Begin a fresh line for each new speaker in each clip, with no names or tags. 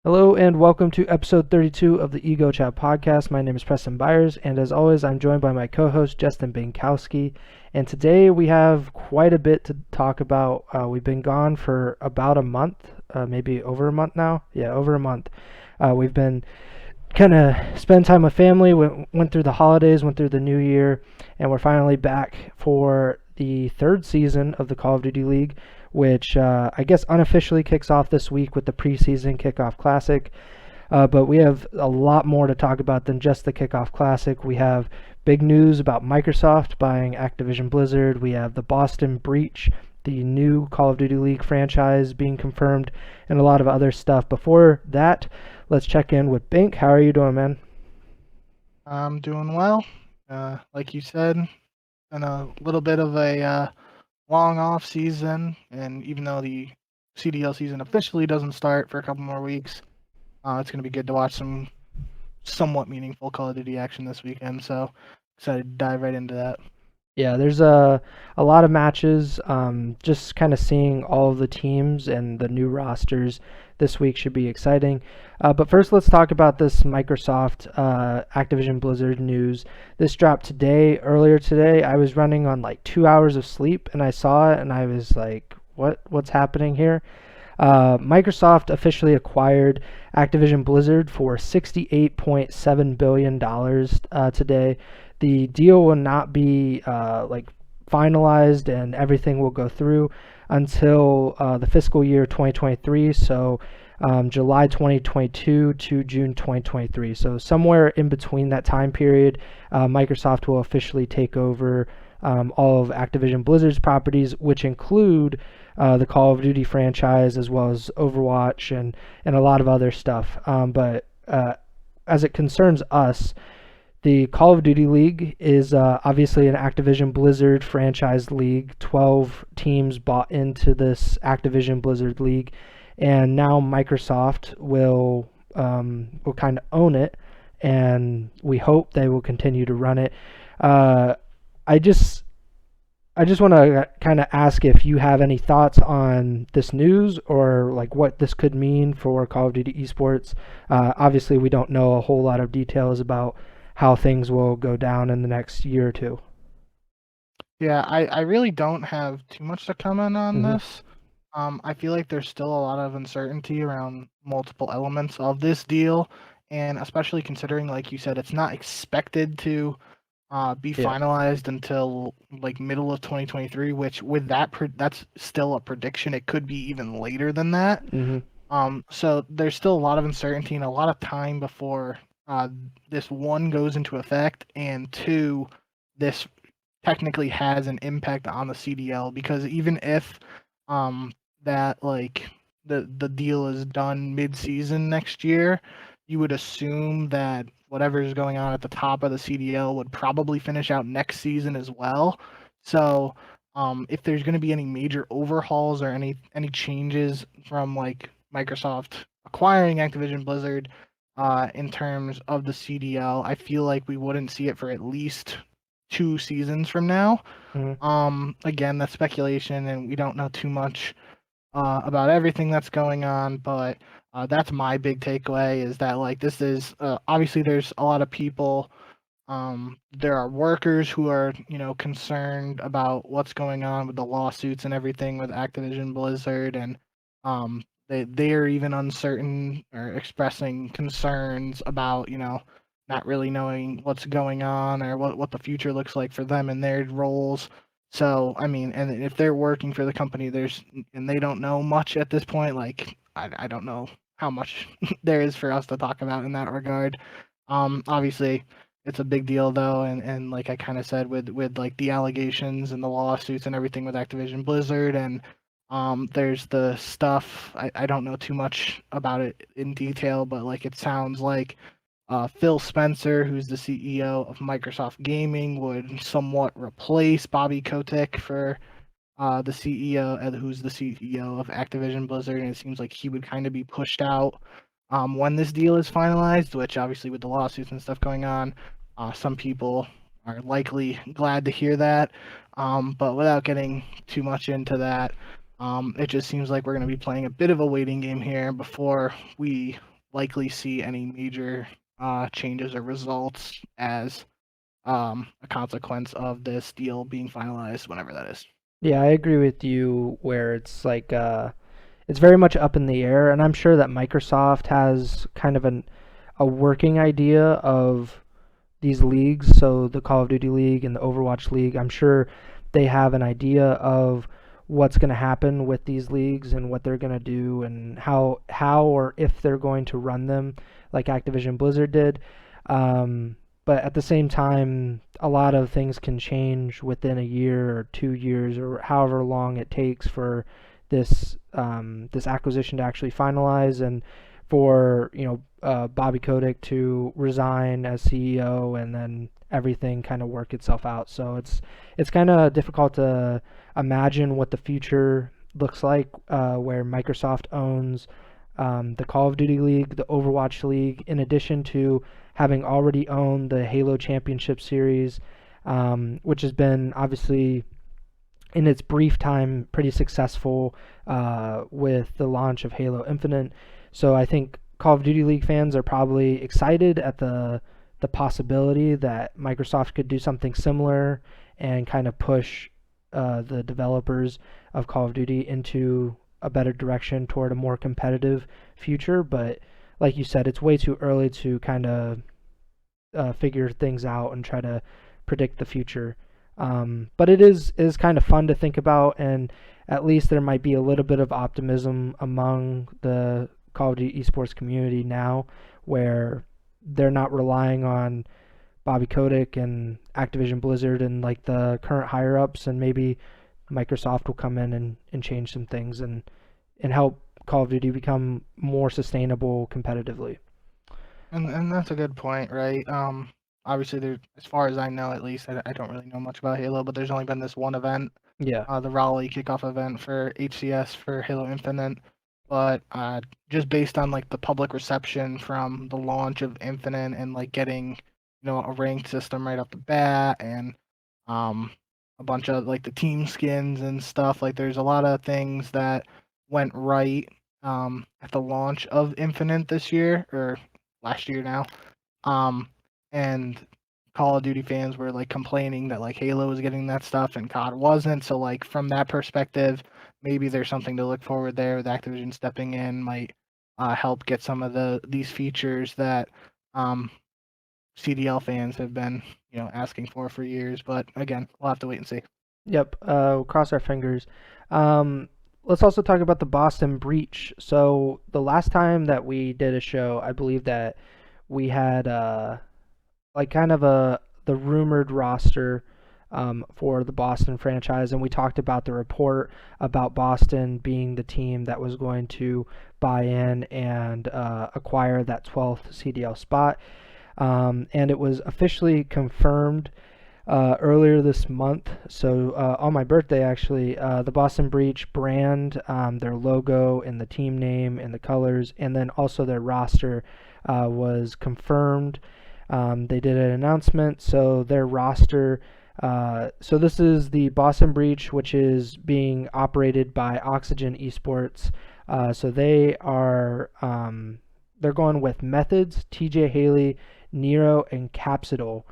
Hello and welcome to episode 32 of the Ego Chall Podcast. My name is Preston Byers, and as always, I'm joined by my co-host Justin Binkowski. And today we have quite a bit to talk about. We've been gone for about a month, maybe over a month now. Yeah, over a month. We've been kind of spend time with family. Went through the holidays, went through the new year, and we're finally back for the third season of the Call of Duty League, which I guess unofficially kicks off this week with the preseason Kickoff Classic. But we have a lot more to talk about than just the Kickoff Classic. We have big news about Microsoft buying Activision Blizzard. We have the Boston Breach, the new Call of Duty League franchise being confirmed, and a lot of other stuff. Before that, let's check in with Bink. How are you doing, man?
I'm doing well. Like you said, been a little bit of a long off season, and even though the CDL season officially doesn't start for a couple more weeks, it's going to be good to watch some somewhat meaningful Call of Duty action this weekend. So excited to dive right into that.
Yeah, there's a lot of matches. Just kind of seeing all of the teams and the new rosters this week should be exciting. But first, let's talk about this Microsoft Activision Blizzard news. This dropped earlier today. I was running on like 2 hours of sleep, and I saw it, and I was like, what's happening here? Microsoft officially acquired Activision Blizzard for $68.7 billion today. The deal will not be finalized and everything will go through until the fiscal year 2023. So July 2022 to June 2023. So somewhere in between that time period, Microsoft will officially take over all of Activision Blizzard's properties, which include the Call of Duty franchise as well as Overwatch and a lot of other stuff. But as it concerns us, the Call of Duty League is obviously an Activision Blizzard franchise league. 12 teams bought into this Activision Blizzard league, and now Microsoft will kind of own it, and we hope they will continue to run it. I just want to kind of ask if you have any thoughts on this news or like what this could mean for Call of Duty esports. Obviously, we don't know a whole lot of details about how things will go down in the next year or two.
Yeah, I really don't have too much to comment on
Mm-hmm.
this. I feel like there's still a lot of uncertainty around multiple elements of this deal, and especially considering, like you said, it's not expected to be
Yeah.
finalized until like middle of 2023. Which, with that, that's still a prediction. It could be even later than that.
Mm-hmm.
So there's still a lot of uncertainty and a lot of time before this one goes into effect, and two, this technically has an impact on the CDL, because even if that like the deal is done mid-season next year, you would assume that whatever is going on at the top of the CDL would probably finish out next season as well. So if there's going to be any major overhauls or any changes from like Microsoft acquiring Activision Blizzard in terms of the CDL, I feel like we wouldn't see it for at least 2 seasons from now. Again, that's speculation, and we don't know too much about everything that's going on, but that's my big takeaway, is that like this is obviously there's a lot of people. There are workers who are concerned about what's going on with the lawsuits and everything with Activision Blizzard, and they are even uncertain or expressing concerns about not really knowing what's going on or what the future looks like for them and their roles. So I mean, and if they're working for the company, and they don't know much at this point, like I don't know how much there is for us to talk about in that regard. Obviously it's a big deal though, and like I kind of said, with like the allegations and the lawsuits and everything with Activision Blizzard, and there's the stuff, I don't know too much about it in detail, but like it sounds like Phil Spencer, who's the CEO of Microsoft Gaming, would somewhat replace Bobby Kotick for the CEO, who's the CEO of Activision Blizzard, and it seems like he would kind of be pushed out when this deal is finalized, which obviously with the lawsuits and stuff going on, some people are likely glad to hear that. But without getting too much into that, It just seems like we're going to be playing a bit of a waiting game here before we likely see any major changes or results as a consequence of this deal being finalized, whenever that is.
Yeah, I agree with you where it's like it's very much up in the air, and I'm sure that Microsoft has kind of a working idea of these leagues. So the Call of Duty League and the Overwatch League, I'm sure they have an idea of what's going to happen with these leagues and what they're going to do and how or if they're going to run them like Activision Blizzard did. But at the same time, a lot of things can change within a year or 2 years or however long it takes for this acquisition to actually finalize and for Bobby Kotick to resign as CEO and then everything kind of work itself out. So it's kind of difficult to imagine what the future looks like, where Microsoft owns the Call of Duty League, the Overwatch League, in addition to having already owned the Halo Championship Series, which has been obviously in its brief time pretty successful with the launch of Halo Infinite. So I think Call of Duty League fans are probably excited at the possibility that Microsoft could do something similar and kind of push the developers of Call of Duty into a better direction toward a more competitive future. But like you said, it's way too early to kind of figure things out and try to predict the future. But it is kind of fun to think about, and at least there might be a little bit of optimism among the Call of Duty esports community now, where they're not relying on Bobby Kotick and Activision Blizzard and like the current higher ups, and maybe Microsoft will come in and change some things and help Call of Duty become more sustainable competitively.
And that's a good point, right? Obviously, there, as far as I know, at least, I don't really know much about Halo, but there's only been this one event,
Yeah.
the Raleigh kickoff event for HCS for Halo Infinite. But just based on like the public reception from the launch of Infinite and like getting, a ranked system right off the bat and um, a bunch of like the team skins and stuff, like there's a lot of things that went right at the launch of Infinite this year or last year now. Um, and Call of Duty fans were like complaining that like Halo was getting that stuff and COD wasn't. So like from that perspective, maybe there's something to look forward there with Activision stepping in might help get some of these features that CDL fans have been asking for years. But again, we'll have to wait and see.
Yep. We'll cross our fingers. Um, let's also talk about the Boston breach. So the last time that we did a show, I believe that we had like kind of the rumored roster for the Boston franchise, and we talked about the report about Boston being the team that was going to buy in and acquire that 12th CDL spot. And it was officially confirmed earlier this month. So on my birthday, actually, the Boston Breach brand, their logo and the team name and the colors, and then also their roster was confirmed. They did an announcement, so their roster. So this is the Boston Breach, which is being operated by Oxygen Esports. So they are they're going with Methods, TJ Haley, Nero, and Capsidol.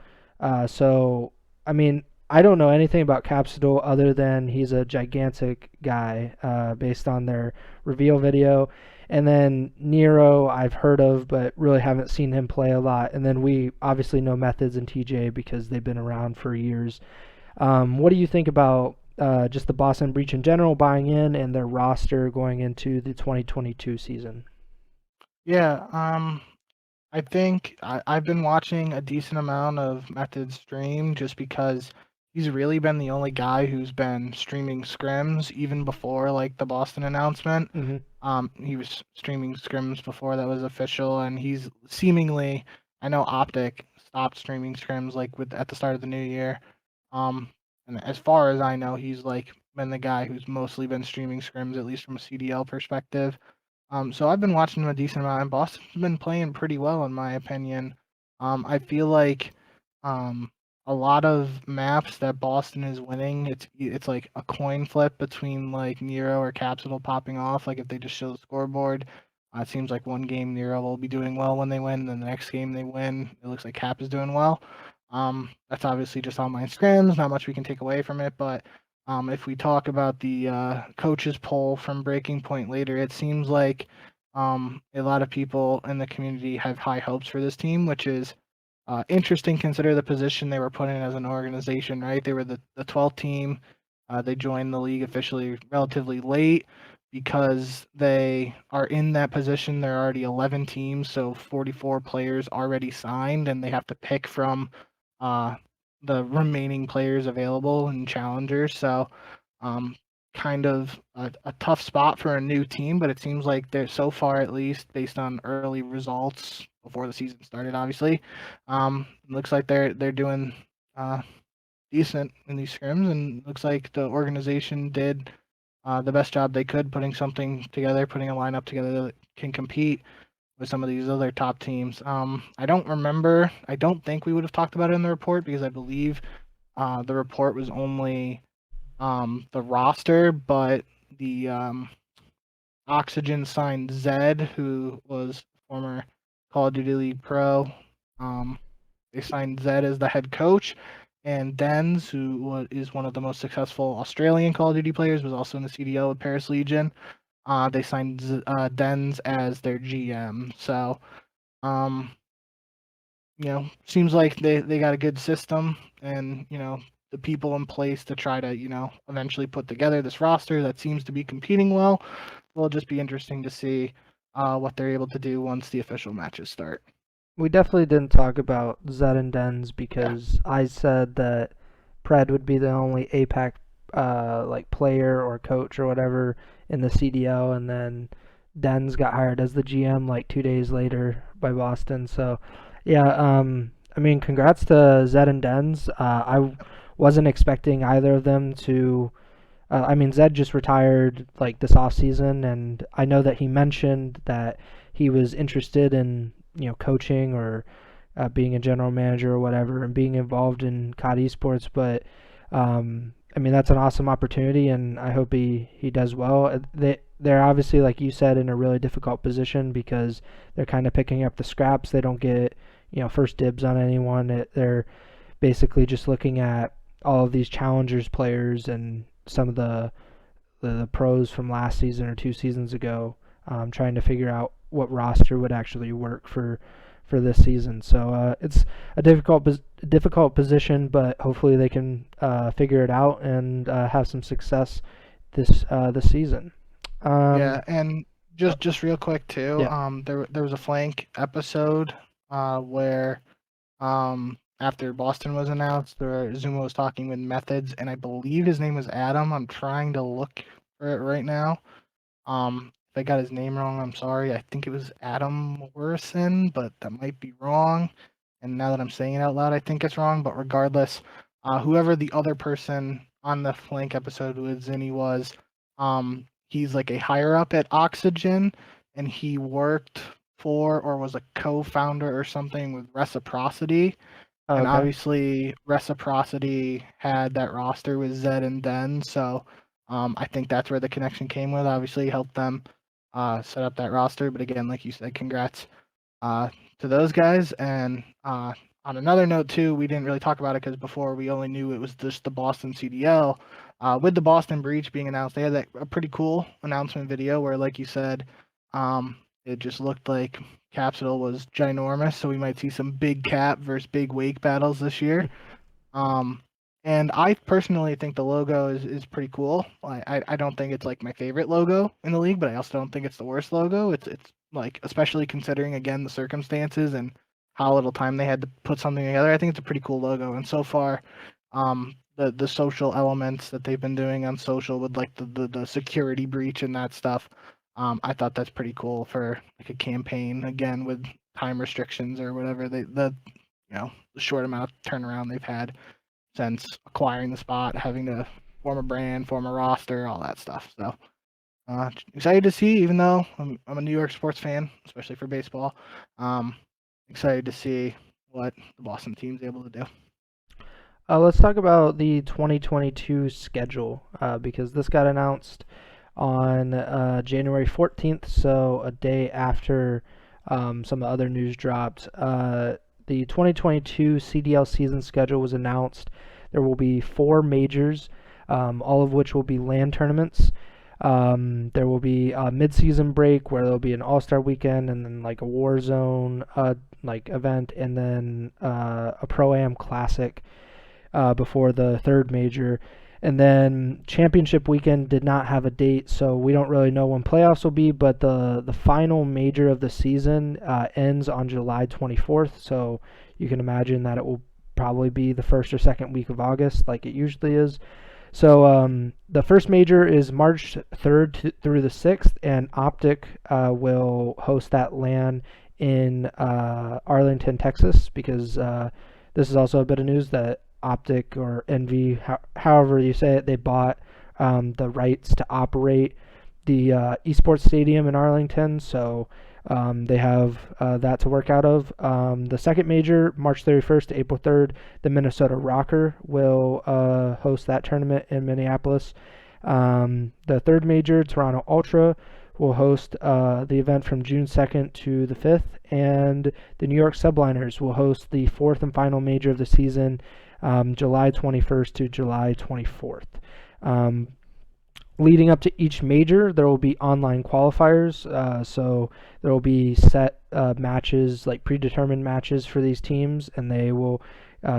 So I mean, I don't know anything about Capsidol other than he's a gigantic guy based on their reveal video. And then Nero, I've heard of, but really haven't seen him play a lot. And then we obviously know Methods and TJ because they've been around for years. What do you think about just the Boston Breach in general buying in and their roster going into the 2022 season?
Yeah, I think I've been watching a decent amount of Method stream just because he's really been the only guy who's been streaming scrims even before like the Boston announcement.
Mm-hmm.
He was streaming scrims before that was official, and he's seemingly, I know Optic stopped streaming scrims like with at the start of the new year. Um, and as far as I know, he's like been the guy who's mostly been streaming scrims, at least from a CDL perspective. So I've been watching him a decent amount, and Boston's been playing pretty well in my opinion. I feel like um, a lot of maps that Boston is winning, it's like a coin flip between like Nero or Capsule popping off. Like if they just show the scoreboard, it seems like one game Nero will be doing well when they win, and then the next game they win, it looks like Cap is doing well. That's obviously just online scrims, not much we can take away from it, but if we talk about the coaches poll from Breaking Point later, it seems like a lot of people in the community have high hopes for this team, which is interesting consider the position they were put in as an organization, right? They were the 12th team. They joined the league officially relatively late because they are in that position. There are already 11 teams, so 44 players already signed, and they have to pick from uh, the remaining players available and challengers. So um, kind of a tough spot for a new team, but it seems like they're so far, at least based on early results before the season started, obviously, looks like they're doing decent in these scrims, and looks like the organization did the best job they could putting something together, putting a lineup together that can compete with some of these other top teams. I don't remember. I don't think we would have talked about it in the report because I believe the report was only the roster, but the Oxygen signed Zed, who was former Call of Duty League pro. They signed Zed as the head coach, and Dens, who is one of the most successful Australian Call of Duty players, was also in the CDL with Paris Legion. They signed Dens as their GM. So, um, seems like they got a good system, and the people in place to try to eventually put together this roster that seems to be competing well. It'll just be interesting to see what they're able to do once the official matches start.
We definitely didn't talk about Zed and Dens
Yeah.
because I said that Pred would be the only APAC like player or coach or whatever in the CDL, and then Dens got hired as the GM like 2 days later by Boston. So yeah, I mean, congrats to Zed and Dens. I wasn't expecting either of them to. I mean, Zed just retired like this off season, and I know that he mentioned that he was interested in coaching or being a general manager or whatever, and being involved in COD esports. But I mean, that's an awesome opportunity, and I hope he does well. They're obviously, like you said, in a really difficult position because they're kind of picking up the scraps. They don't get first dibs on anyone. They're basically just looking at all of these challengers players and some of the pros from last season or 2 seasons ago, trying to figure out what roster would actually work for this season. So it's a difficult position, but hopefully they can figure it out and have some success this season.
Yeah, and just real quick too,
Yeah.
there was a flank episode where after Boston was announced, Zuma was talking with Methods, and I believe his name was Adam. I'm trying to look for it right now. If I got his name wrong, I'm sorry. I think it was Adam Morrison, but that might be wrong. And now that I'm saying it out loud, I think it's wrong. But regardless, whoever the other person on the flank episode with Zinni was, he's like a higher up at Oxygen, and he worked for or was a co-founder or something with Reciprocity. And
Okay.
obviously, Reciprocity had that roster with Zed and Den, so I think that's where the connection came with. Obviously, helped them set up that roster. But again, like you said, congrats to those guys. And on another note, too, we didn't really talk about it because before we only knew it was just the Boston CDL. With the Boston breach being announced, they had a pretty cool announcement video where, like you said, it just looked like Capsule was ginormous. So we might see some big cap versus big wake battles this year. And I personally think the logo is pretty cool. I don't think it's like my favorite logo in the league, but I also don't think it's the worst logo. It's like, especially considering again the circumstances and how little time they had to put something together. I think it's a pretty cool logo. And so far, the social elements that they've been doing on social with like the security breach and that stuff, I thought that's pretty cool for like a campaign again with time restrictions or whatever the short amount of turnaround they've had since acquiring the spot, having to form a brand, form a roster, all that stuff. So excited to see, even though I'm a New York sports fan, especially for baseball. Excited to see what the Boston team's able to do.
Let's talk about the 2022 schedule because this got announced on January 14th, so a day after some of the other news dropped. The 2022 CDL season schedule was announced. There will be 4 majors, all of which will be LAN tournaments. There will be a mid-season break where there'll be an All-Star weekend and then like a Warzone like event and then a Pro-Am Classic before the 3rd major. And then championship weekend did not have a date, so we don't really know when playoffs will be, but the final major of the season ends on July 24th, so you can imagine that it will probably be the first or second week of August like it usually is. So the first major is March 3rd through the 6th, and Optic will host that LAN in Arlington, Texas, because this is also a bit of news that Optic or Envy, however you say it, they bought the rights to operate the esports stadium in Arlington, so they have that to work out of. The second major, March 31st to April 3rd, the Minnesota Rocker will host that tournament in Minneapolis. The third major, Toronto Ultra, will host the event from June 2nd to the 5th, and the New York Subliners will host the 4th and final major of the season, July 21st to July 24th. Leading up to each major, there will be online qualifiers, so there will be set matches, like predetermined matches for these teams, and they will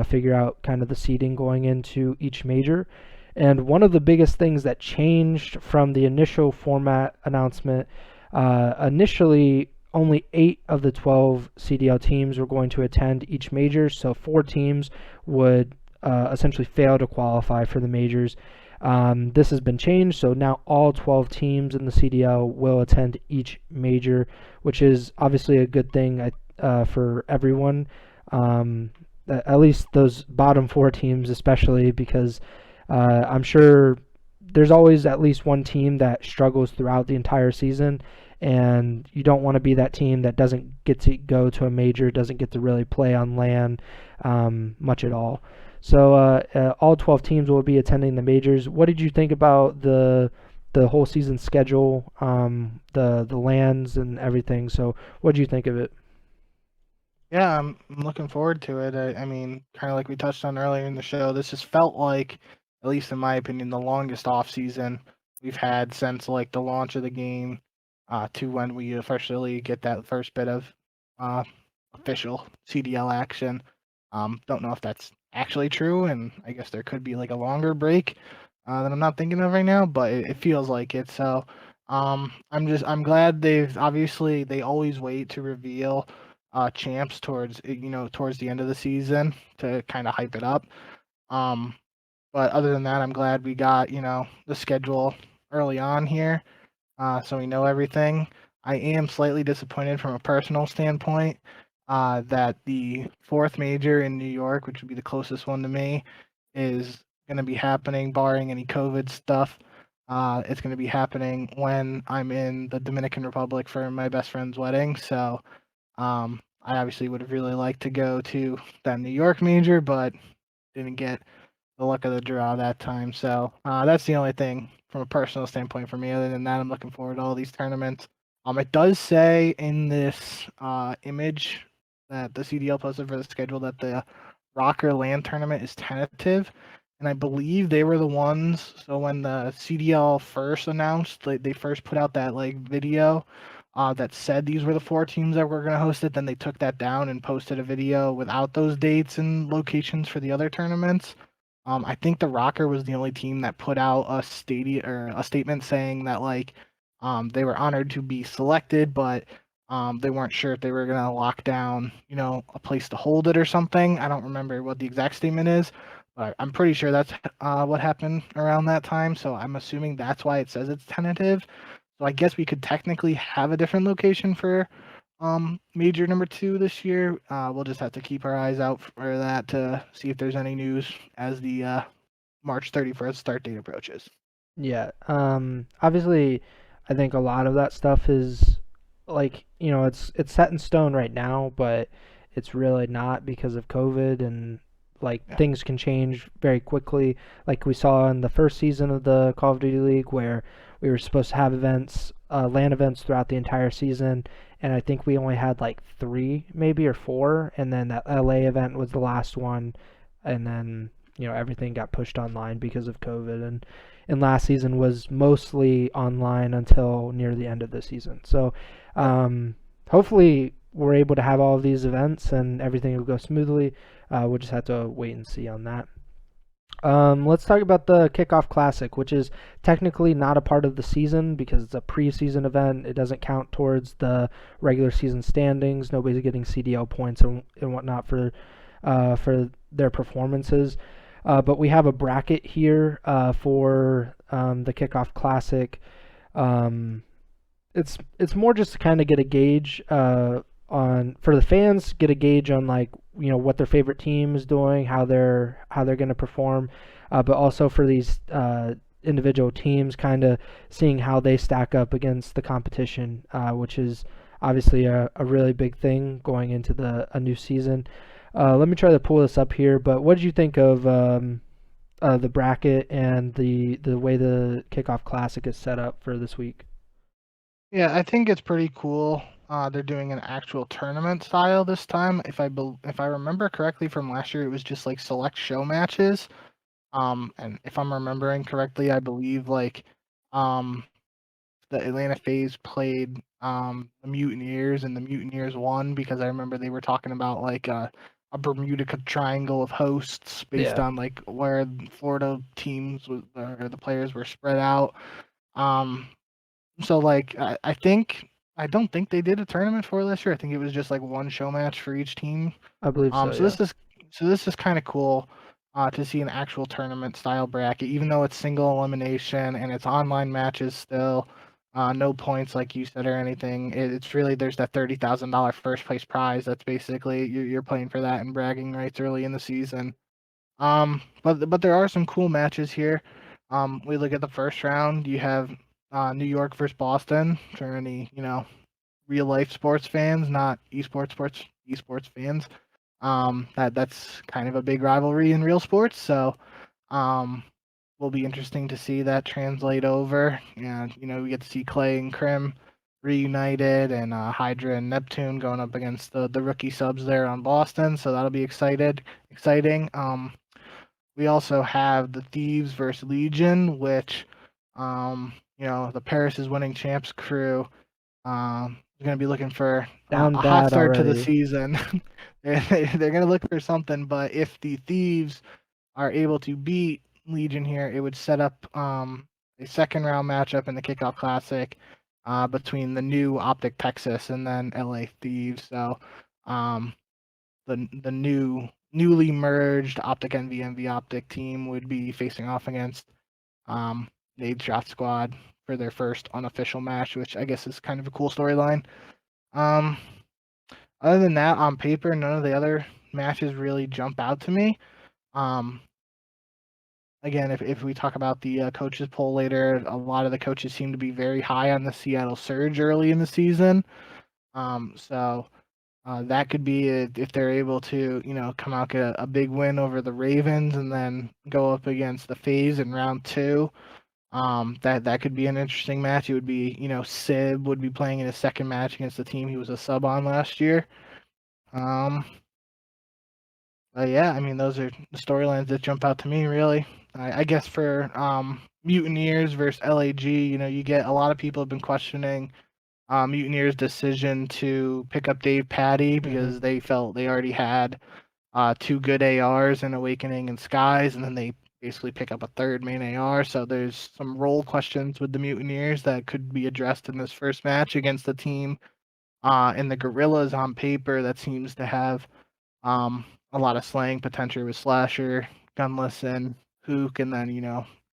figure out kind of the seeding going into each major. And one of the biggest things that changed from the initial format announcement, initially only 8 of the 12 CDL teams were going to attend each major, so 4 teams would essentially fail to qualify for the majors. This has been changed, so now all 12 teams in the CDL will attend each major, which is obviously a good thing for everyone, at least those bottom 4 teams especially, because I'm sure there's always at least one team that struggles throughout the entire season, and you don't want to be that team that doesn't get to go to a major, doesn't get to really play on LAN much at all. So all 12 teams will be attending the majors. What did you think about the whole season schedule, the LANs and everything? So what did you think of it?
Yeah, I'm looking forward to it. I mean, kind of like we touched on earlier in the show, this has felt like, at least in my opinion, the longest off season we've had since like the launch of the game to when we officially get that first bit of official CDL action. Don't know if that's actually true, and I guess there could be like a longer break that I'm not thinking of right now, but it feels like it. So I'm glad they always wait to reveal champs towards the end of the season to kind of hype it up. But other than that, I'm glad we got the schedule early on here, so we know everything. I am slightly disappointed from a personal standpoint that the 4th major in New York, which would be the closest one to me, is going to be happening, barring any COVID stuff. It's going to be happening when I'm in the Dominican Republic for my best friend's wedding. So I obviously would have really liked to go to that New York major, but didn't get the luck of the draw that time. So that's the only thing from a personal standpoint for me. Other than that, I'm looking forward to all these tournaments. It does say in this image that the CDL posted for the schedule that the Rocker LAN tournament is tentative, and I believe they were the ones. So when the CDL first announced, they first put out that like video that said these were the 4 teams that were going to host it. Then they took that down and posted a video without those dates and locations for the other tournaments. I think the Rocker was the only team that put out a statement saying that like they were honored to be selected, but they weren't sure if they were going to lock down, a place to hold it or something. I don't remember what the exact statement is, but I'm pretty sure that's what happened around that time. So I'm assuming that's why it says it's tentative. So I guess we could technically have a different location for major number 2 this year. We'll just have to keep our eyes out for that to see if there's any news as the March 31st start date approaches.
Yeah. Obviously, I think a lot of that stuff is like, it's set in stone right now, but it's really not because of COVID and like
Yeah.
things can change very quickly, like we saw in the first season of the Call of Duty League, where we were supposed to have events, LAN events throughout the entire season, and I think we only had like 3 maybe or 4, and then that LA event was the last one, and then everything got pushed online because of COVID, and last season was mostly online until near the end of the season. So hopefully we're able to have all of these events and everything will go smoothly. We'll just have to wait and see on that. Let's talk about the Kickoff Classic, which is technically not a part of the season because it's a preseason event. It doesn't count towards the regular season standings. Nobody's getting CDL points and whatnot for their performances. But we have a bracket here for the Kickoff Classic. It's more just to kind of get a gauge on, for the fans, get a gauge on like what their favorite team is doing, how they're going to perform, but also for these individual teams, kind of seeing how they stack up against the competition, which is obviously a really big thing going into a new season. Let me try to pull this up here, but what did you think of the bracket and the way the Kickoff Classic is set up for this week?
Yeah, I think it's pretty cool. They're doing an actual tournament style this time. If I remember correctly from last year, it was just like select show matches. And if I'm remembering correctly, I believe like the Atlanta FaZe played the Mutineers, and the Mutineers won because I remember they were talking about like a Bermuda Triangle of hosts based on like where Florida teams or the players were spread out. So like I don't think they did a tournament for this year. I think it was just like one show match for each team.
I believe so.
So this is kind of cool to see an actual tournament style bracket, even though it's single elimination and it's online matches still. No points like you said or anything. It's really, there's that $30,000 first place prize. That's basically you're playing for that and bragging rights early in the season. But there are some cool matches here. We look at the first round. You have New York versus Boston for any real life sports fans, not esports fans. That's kind of a big rivalry in real sports. So will be interesting to see that translate over. And we get to see Clay and Krim reunited, and Hydra and Neptune going up against the rookie subs there on Boston. So that'll be exciting. We also have the Thieves versus Legion, which the Paris is winning champs crew is going to be looking for a hot start to the season. They're going to look for something, but if the Thieves are able to beat Legion here, it would set up a second round matchup in the Kickoff Classic between the new Optic Texas and then LA Thieves. So the newly merged Optic NV Optic team would be facing off against Nade Shot Squad for their first unofficial match, which I guess is kind of a cool storyline. Other than that, on paper, none of the other matches really jump out to me. Again, if we talk about the coaches poll later, a lot of the coaches seem to be very high on the Seattle Surge early in the season. So that could be if they're able to, come out, get a big win over the Ravens and then go up against the FaZe in round 2. That could be an interesting match. It would be, Sib would be playing in his second match against the team he was a sub on last year. Yeah, I mean, those are the storylines that jump out to me, really. I guess for Mutineers versus LAG, you get a lot of people have been questioning Mutineers' decision to pick up Dave Patty because they felt they already had 2 good ARs in Awakening and Skies, and then they basically pick up a third main AR. So there's some role questions with the Mutineers that could be addressed in this first match against the team in the Gorillas on paper that seems to have a lot of slaying potential with Slasher, Gunless, and Hook, and then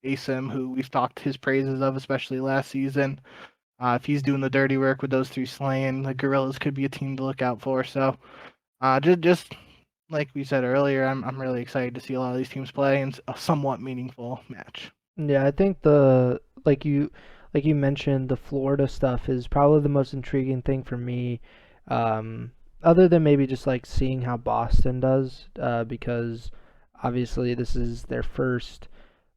Asim, who we've talked his praises of, especially last season. If he's doing the dirty work with those 3 slaying, the Gorillas could be a team to look out for. So just like we said earlier, I'm really excited to see a lot of these teams play in a somewhat meaningful match.
Yeah, I think like you mentioned, the Florida stuff is probably the most intriguing thing for me. Other than maybe just like seeing how Boston does, because Obviously, this is their first,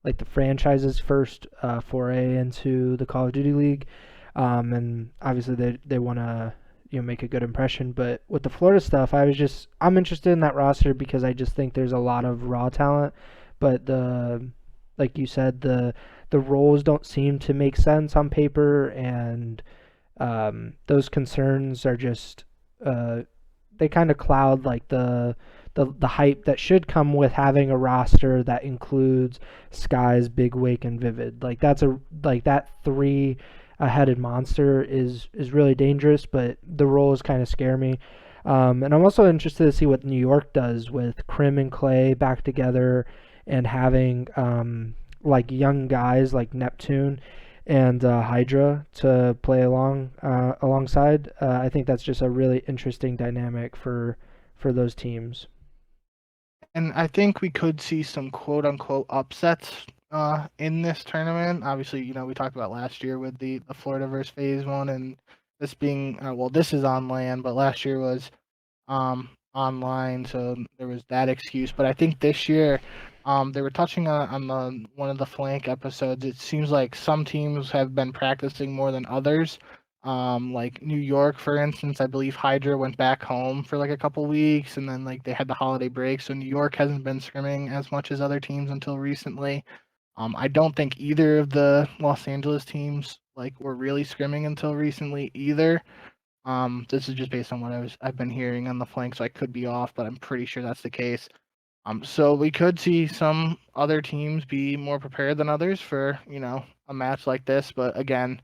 like the franchise's first foray into the Call of Duty League, and obviously they want to make a good impression. But with the Florida stuff, I'm interested in that roster because I just think there's a lot of raw talent, but like you said, the roles don't seem to make sense on paper, and those concerns are just they kind of cloud like the hype that should come with having a roster that includes Skies, Big Wake, and Vivid. Like that three-headed monster is really dangerous, but the roles kind of scare me. And I'm also interested to see what New York does with Crim and Clay back together and having like young guys like Neptune and Hydra to play alongside. I think that's just a really interesting dynamic for those teams.
And I think we could see some quote unquote upsets in this tournament. Obviously, we talked about last year with the Florida versus Phase 1, and this being, this is on land, but last year was online, so there was that excuse. But I think this year, they were touching on one of the flank episodes. It seems like some teams have been practicing more than others. Like New York, for instance, I believe Hydra went back home for like a couple weeks, and then like they had the holiday break, so New York hasn't been scrimming as much as other teams until recently. I don't think either of the Los Angeles teams like were really scrimming until recently either. This is just based on what I've been hearing on the flank, so I could be off, but I'm pretty sure that's the case. So we could see some other teams be more prepared than others for a match like this, but again,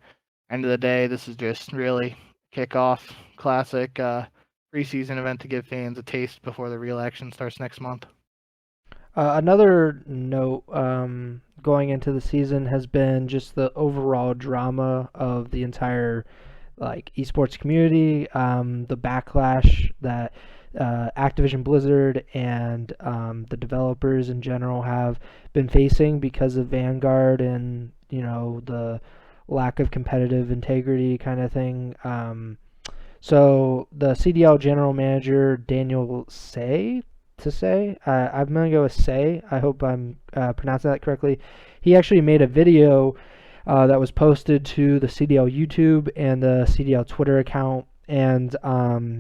end of the day, this is just really Kickoff Classic preseason event to give fans a taste before the real action starts next month.
Another note going into the season has been just the overall drama of the entire like esports community, the backlash that Activision Blizzard and the developers in general have been facing because of Vanguard and the lack of competitive integrity kind of thing. So the CDL general manager Daniel I'm gonna go with Say. I hope I'm pronouncing that correctly. He actually made a video that was posted to the CDL YouTube and the CDL Twitter account, and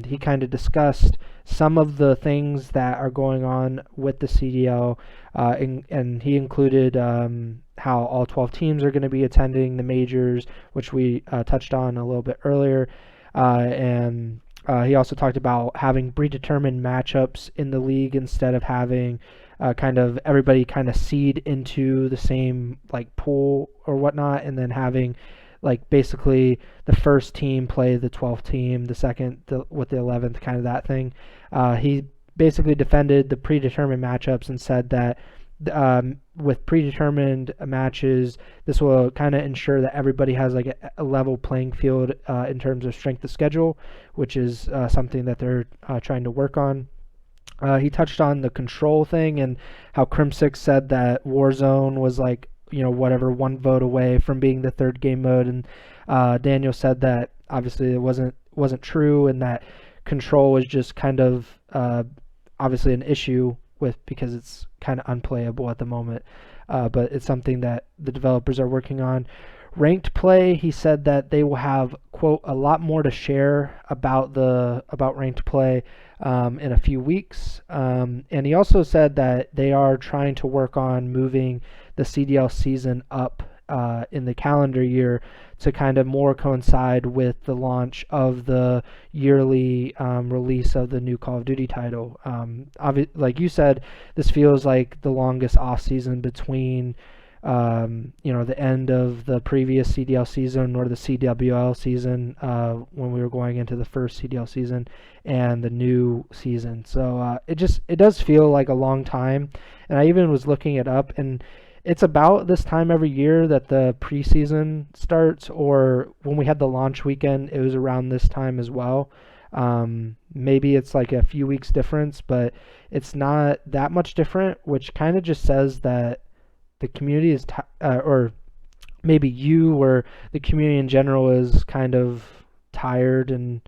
he kind of discussed some of the things that are going on with the CDL, and he included how all 12 teams are going to be attending the majors, which we touched on a little bit earlier, and he also talked about having predetermined matchups in the league instead of having kind of everybody kind of seed into the same like pool or whatnot, and then having like basically the first team play the 12th team, the second with the 11th, kind of that thing. He basically defended the predetermined matchups and said that with predetermined matches, this will kind of ensure that everybody has like a level playing field in terms of strength of schedule, which is something that they're trying to work on. He touched on the control thing and how Crimsix said that Warzone was like whatever one vote away from being the third game mode, and Daniel said that obviously it wasn't true, and that control was just kind of obviously an issue because it's kind of unplayable at the moment, but it's something that the developers are working on. Ranked play, he said that they will have, quote, a lot more to share about ranked play in a few weeks, and he also said that they are trying to work on moving the CDL season up in the calendar year to kind of more coincide with the launch of the yearly release of the new Call of Duty title. Like you said, this feels like the longest off season between the end of the previous CDL season or the CWL season when we were going into the first CDL season and the new season. So it does feel like a long time, and I even was looking it up, and it's about this time every year that the preseason starts, or when we had the launch weekend, it was around this time as well. Maybe it's like a few weeks difference, but it's not that much different, which kind of just says that the community is, or maybe you or the community in general is kind of tired and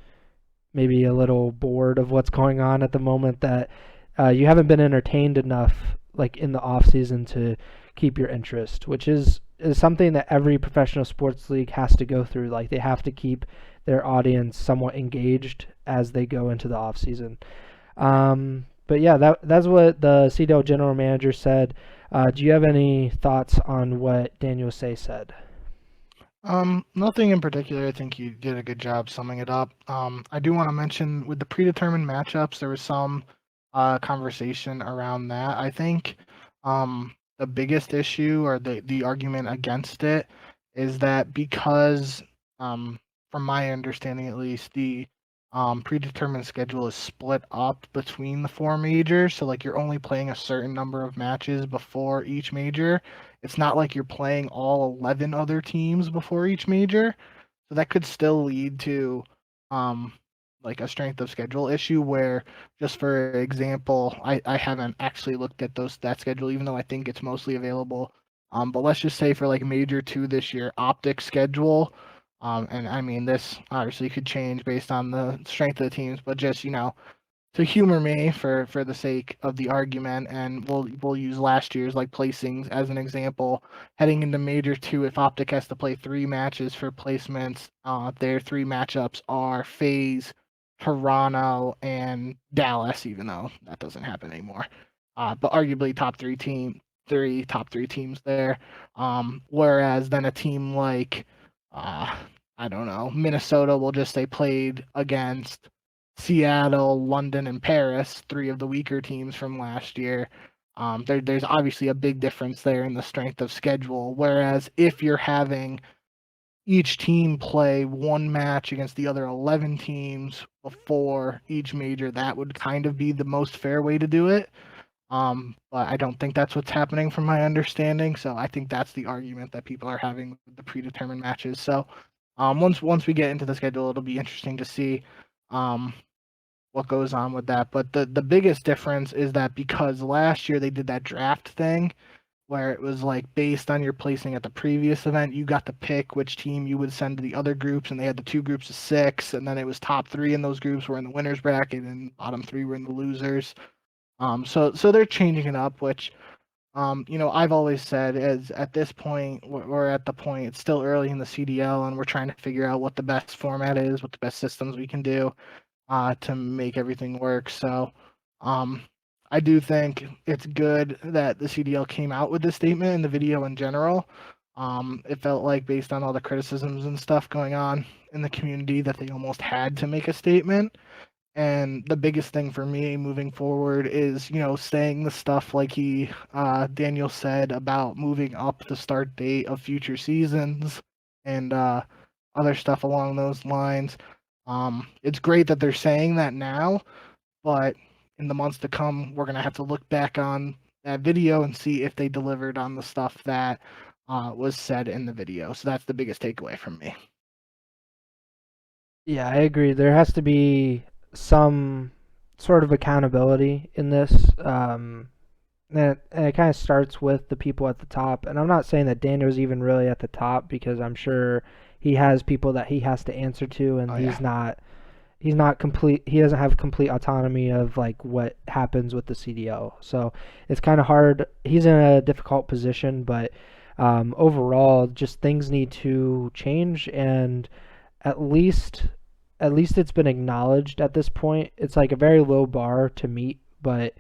maybe a little bored of what's going on at the moment, that you haven't been entertained enough like in the off season to keep your interest, which is something that every professional sports league has to go through. Like they have to keep their audience somewhat engaged as they go into the off season. But yeah, that's what the CDL general manager said. Do you have any thoughts on what Daniel Say said?
Nothing in particular. I think you did a good job summing it up. I do want to mention with the predetermined matchups, there was some conversation around that. I think the biggest issue or the argument against it is that because, from my understanding at least, the predetermined schedule is split up between the 4 majors. So like you're only playing a certain number of matches before each major. It's not like you're playing all 11 other teams before each major. So that could still lead to like a strength of schedule issue where, just for example, I haven't actually looked at that schedule, even though I think it's mostly available. But let's just say for like Major 2 this year, Optic schedule, and I mean this obviously could change based on the strength of the teams, but just, to humor me for the sake of the argument, and we'll use last year's like placings as an example. Heading into Major 2, if Optic has to play 3 matches for placements, their 3 matchups are FaZe, Toronto, and Dallas, even though that doesn't happen anymore. But arguably top 3 teams there. Whereas then a team like I don't know, Minnesota will just say played against Seattle, London, and Paris, 3 of the weaker teams from last year. There's obviously a big difference there in the strength of schedule. Whereas if you're having each team play 1 match against the other 11 teams before each major, that would kind of be the most fair way to do it. But I don't think that's what's happening from my understanding. So I think that's the argument that people are having with the predetermined matches. So once we get into the schedule, it'll be interesting to see what goes on with that. But the biggest difference is that because last year they did that draft thing where it was like based on your placing at the previous event, you got to pick which team you would send to the other groups, and they had the 2 groups of 6, and then it was top 3 in those groups were in the winners bracket, and bottom 3 were in the losers. So they're changing it up, which I've always said is at this point, we're at the point, it's still early in the CDL, and we're trying to figure out what the best format is, what the best systems we can do to make everything work. So I do think it's good that the CDL came out with this statement in the video in general. It felt like, based on all the criticisms and stuff going on in the community, that they almost had to make a statement. And the biggest thing for me moving forward is, saying the stuff like Daniel said about moving up the start date of future seasons and other stuff along those lines. It's great that they're saying that now, but in the months to come, we're going to have to look back on that video and see if they delivered on the stuff that was said in the video. So that's the biggest takeaway from me.
Yeah, I agree. There has to be some sort of accountability in this. And it kind of starts with the people at the top. And I'm not saying that Daniel's even really at the top, because I'm sure he has people that he has to answer to, and he's not complete. He doesn't have complete autonomy of like what happens with the CDL. So it's kind of hard. He's in a difficult position, but overall, just things need to change, and at least it's been acknowledged at this point. It's like a very low bar to meet, but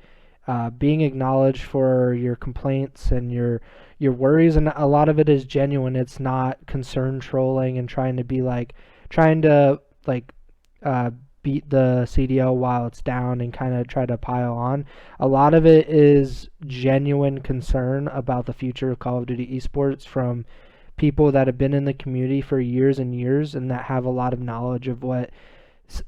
being acknowledged for your complaints and your worries, and a lot of it is genuine. It's not concern trolling and trying to beat the CDL while it's down and kind of try to pile on. A lot of it is genuine concern about the future of Call of Duty esports from people that have been in the community for years and years, and that have a lot of knowledge of what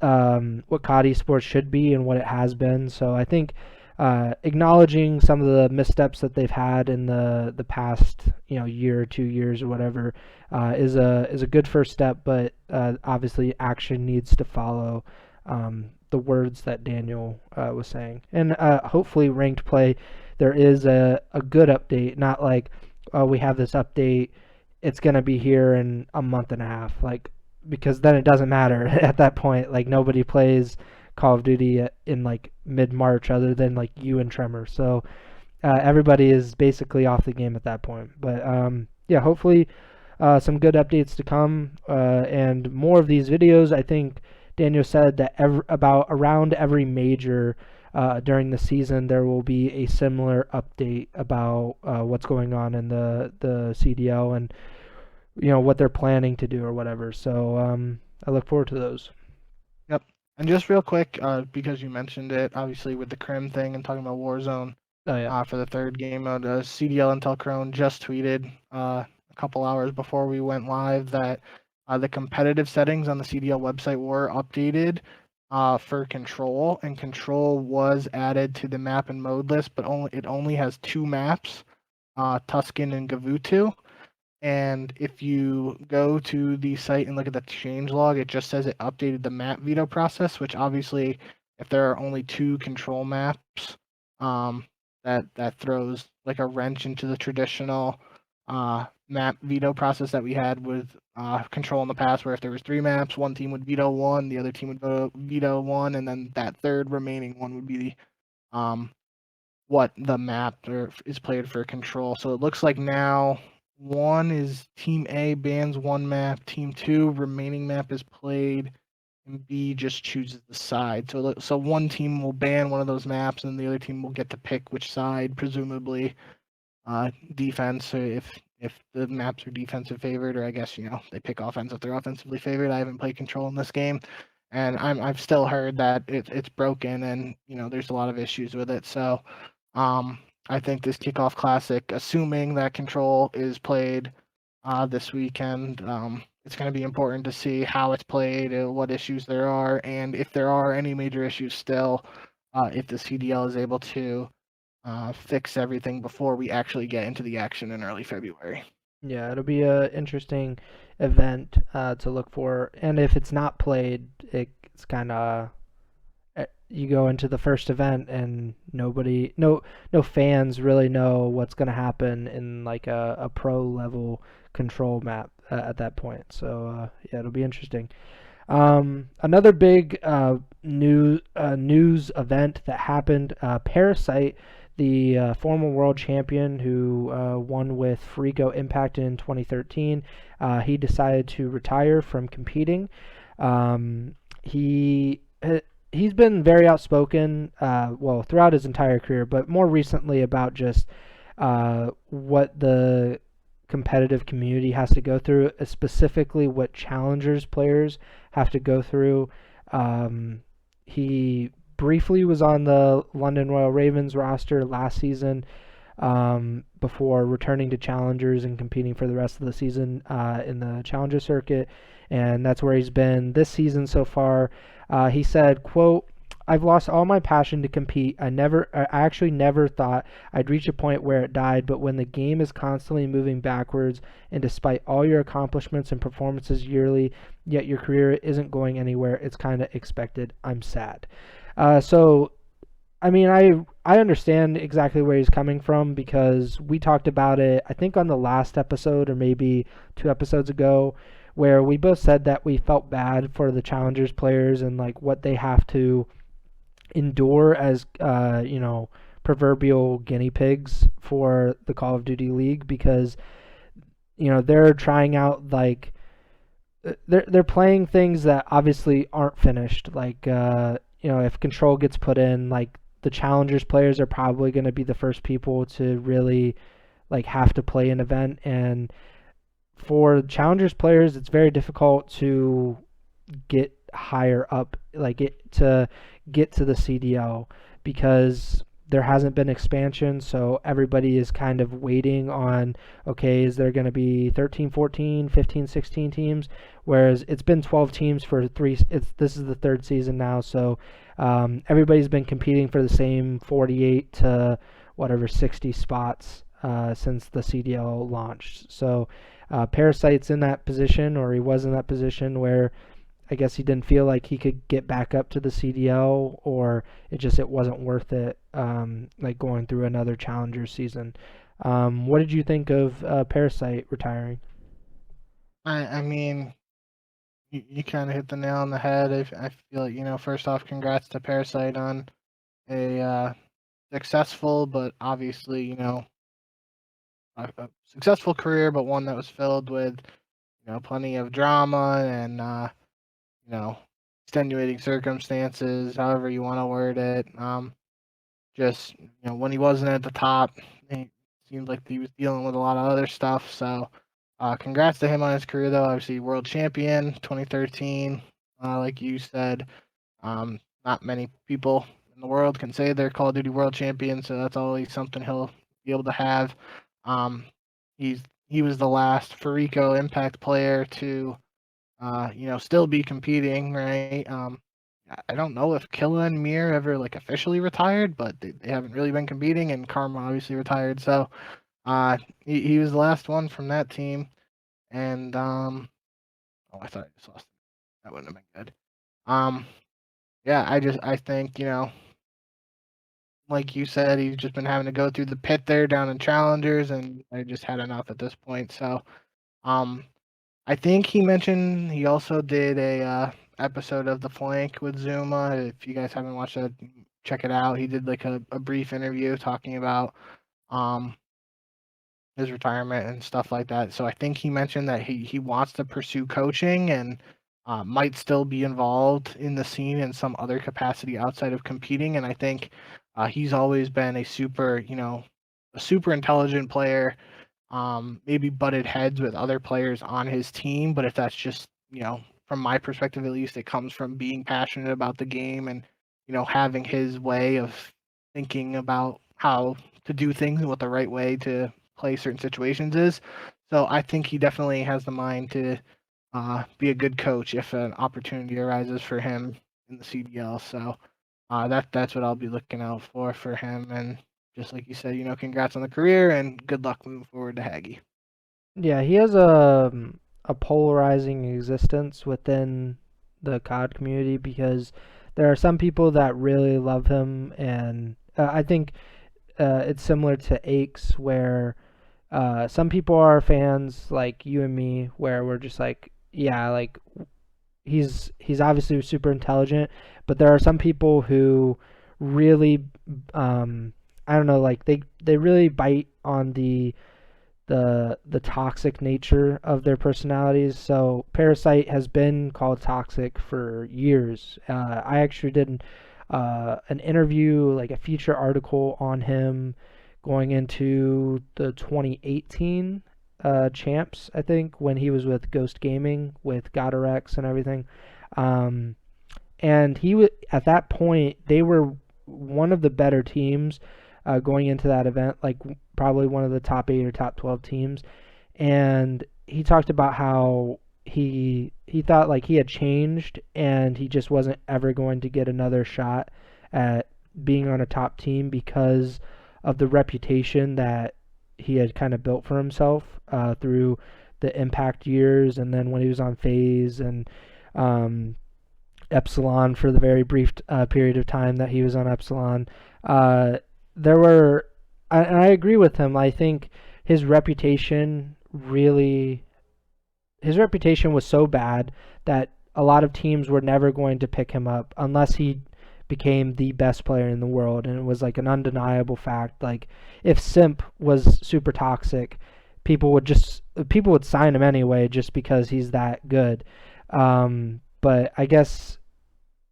COD esports should be and what it has been. So I think acknowledging some of the missteps that they've had in the past year or 2 years or whatever is a good first step, but obviously action needs to follow the words that Daniel was saying. And hopefully ranked play, there is a good update, not like we have this update, it's going to be here in a month and a half, because then it doesn't matter at that point. Like, nobody plays Call of Duty in like mid-March other than like you and Tremor. So everybody is basically off the game at that point. But yeah, hopefully some good updates to come and more of these videos. I think Daniel said that about around every major during the season there will be a similar update about what's going on in the CDL and what they're planning to do or whatever. So I look forward to those.
Yep. And just real quick, because you mentioned it, obviously with the Crim thing and talking about Warzone,
Oh yeah.
for the third game mode, CDL Intel Crone just tweeted a couple hours before we went live that the competitive settings on the CDL website were updated for Control, and Control was added to the map and mode list, but it only has 2 maps, Tuscan and Gavutu. And if you go to the site and look at the changelog, it just says it updated the map veto process, which obviously, if there are only 2 control maps, that throws like a wrench into the traditional map veto process that we had with control in the past, where if there was 3 maps, one team would veto 1, the other team would veto 1, and then that third remaining one would be what the map is played for control. So it looks like now 1 is Team A bans 1 map, Team 2 remaining map is played, and B just chooses the side. So one team will ban one of those maps, and the other team will get to pick which side, presumably defense, if the maps are defensive favored, or I guess they pick offense if they're offensively favored. I haven't played control in this game, and I've still heard that it's broken, and there's a lot of issues with it. So I think this Kickoff Classic, assuming that control is played this weekend, it's going to be important to see how it's played, what issues there are, and if there are any major issues still, if the CDL is able to fix everything before we actually get into the action in early February.
Yeah, it'll be a interesting event to look for, and if it's not played, it's kind of you go into the first event and no fans really know what's going to happen in like a pro level control map at that point. So yeah, it'll be interesting. Another big news event that happened, Parasite, the former world champion who won with Frico Impact in 2013, he decided to retire from competing. He's been very outspoken, well, throughout his entire career, but more recently about just what the competitive community has to go through, specifically what challengers players have to go through. He briefly was on the London Royal Ravens roster last season before returning to challengers and competing for the rest of the season in the challenger circuit, and that's where he's been this season so far. He said, quote, "I've lost all my passion to compete. I actually never thought I'd reach a point where it died, but when the game is constantly moving backwards, and despite all your accomplishments and performances yearly, yet your career isn't going anywhere, it's kind of expected. I'm sad." So, I mean, I understand exactly where he's coming from because we talked about it, I think on the last episode or maybe 2 episodes ago, where we both said that we felt bad for the challengers players and like what they have to endure as proverbial guinea pigs for the Call of Duty League, because they're trying out like they're playing things that obviously aren't finished, like if control gets put in, like the challengers players are probably going to be the first people to really like have to play an event, and for challengers players it's very difficult to get higher up, like to get to the CDL, because there hasn't been expansion, so everybody is kind of waiting on, okay, is there going to be 13, 14, 15, 16 teams, whereas it's been 12 teams for this is the 3rd season now, so everybody's been competing for the same 48 to whatever 60 spots since the CDL launched. So Parasite's in that position, or he was in that position, where I guess he didn't feel like he could get back up to the CDL, or it wasn't worth it, like going through another challenger season. What did you think of Parasite retiring?
I mean, you kind of hit the nail on the head. I feel like, first off, congrats to Parasite on a successful, but obviously, a successful career, but one that was filled with, plenty of drama and, you know, extenuating circumstances, however you want to word it. Just, when he wasn't at the top, it seemed like he was dealing with a lot of other stuff. So, congrats to him on his career, though. Obviously, world champion, 2013. Like you said, not many people in the world can say they're Call of Duty world champion, so that's always something he'll be able to have. Um, he was the last Farico Impact player to, still be competing, right? I don't know if Killa and Mir ever officially retired, but they haven't really been competing, and Karma obviously retired. So he was the last one from that team, and I thought I just lost. That wouldn't have been good. Yeah, I think like you said, he's just been having to go through the pit there down in Challengers, and I just had enough at this point. So, I think he mentioned he also did a episode of The Flank with Zuma. If you guys haven't watched that, check it out. He did a brief interview talking about his retirement and stuff like that. So I think he mentioned that he wants to pursue coaching and might still be involved in the scene in some other capacity outside of competing. And I think he's always been a super intelligent player. Maybe butted heads with other players on his team, but if that's just from my perspective at least, it comes from being passionate about the game and having his way of thinking about how to do things and what the right way to play certain situations is. So I think he definitely has the mind to be a good coach if an opportunity arises for him in the CDL. So that's what I'll be looking out for him. And just like you said, congrats on the career and good luck moving forward to Haggy.
Yeah, he has a polarizing existence within the COD community because there are some people that really love him, and I think it's similar to Aches, where some people are fans like you and me, where we're just like, yeah, like he's obviously super intelligent, but there are some people who really, I don't know, like they really bite on the toxic nature of their personalities. So Parasite has been called toxic for years. I actually did an interview, like a feature article on him going into the 2018 champs, I think, when he was with Ghost Gaming with Godorex and everything. And at that point, they were one of the better teams going into that event, like probably one of the top 8 or top 12 teams. And he talked about how he thought like he had changed and he just wasn't ever going to get another shot at being on a top team because of the reputation that he had kind of built for himself through the Impact years, and then when he was on FaZe and Epsilon for the very brief period of time that he was on Epsilon. There were, and I agree with him. I think his reputation was so bad that a lot of teams were never going to pick him up unless he became the best player in the world, and it was like an undeniable fact. Like if Simp was super toxic, people would sign him anyway just because he's that good. But I guess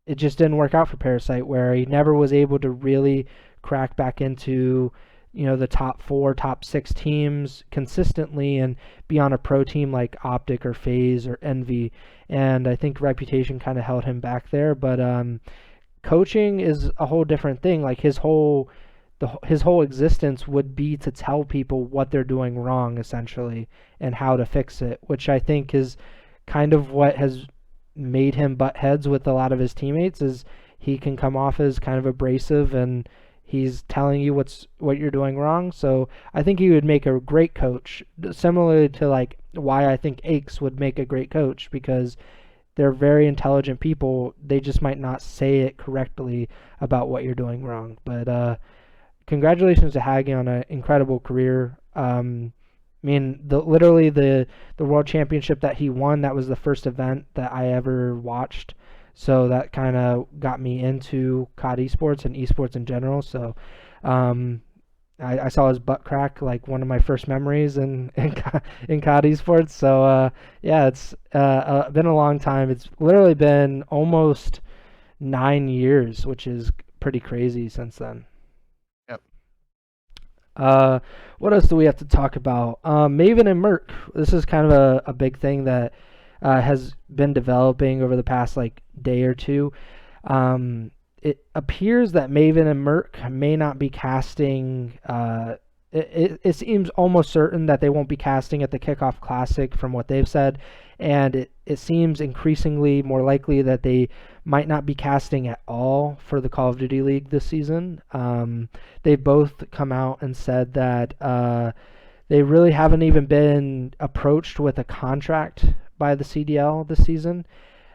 it just didn't work out for Parasite, where he never was able to really crack back into the top 4, top 6 teams consistently and be on a pro team like Optic or FaZe or Envy. And I think reputation kind of held him back there. But coaching is a whole different thing. Like his whole existence would be to tell people what they're doing wrong, essentially, and how to fix it, which I think is kind of what has made him butt heads with a lot of his teammates. Is he can come off as kind of abrasive and he's telling you what you're doing wrong. So I think he would make a great coach, similarly to like why I think Aches would make a great coach, because they're very intelligent people. They just might not say it correctly about what you're doing wrong. But congratulations to Haggy on an incredible career. I mean, literally the World Championship that he won, that was the first event that I ever watched. So that kind of got me into COD esports and esports in general. So um, I saw his butt crack, like one of my first memories in COD esports. So yeah, it's been a long time. It's literally been almost 9 years, which is pretty crazy since then.
Yep.
Uh, what else do we have to talk about? Maven and Merc. This is kind of a big thing that has been developing over the past like day or two. It appears that Maven and Merc may not be casting. It seems almost certain that they won't be casting at the Kickoff Classic from what they've said, and it seems increasingly more likely that they might not be casting at all for the Call of Duty League this season. They've both come out and said that they really haven't even been approached with a contract by the CDL this season,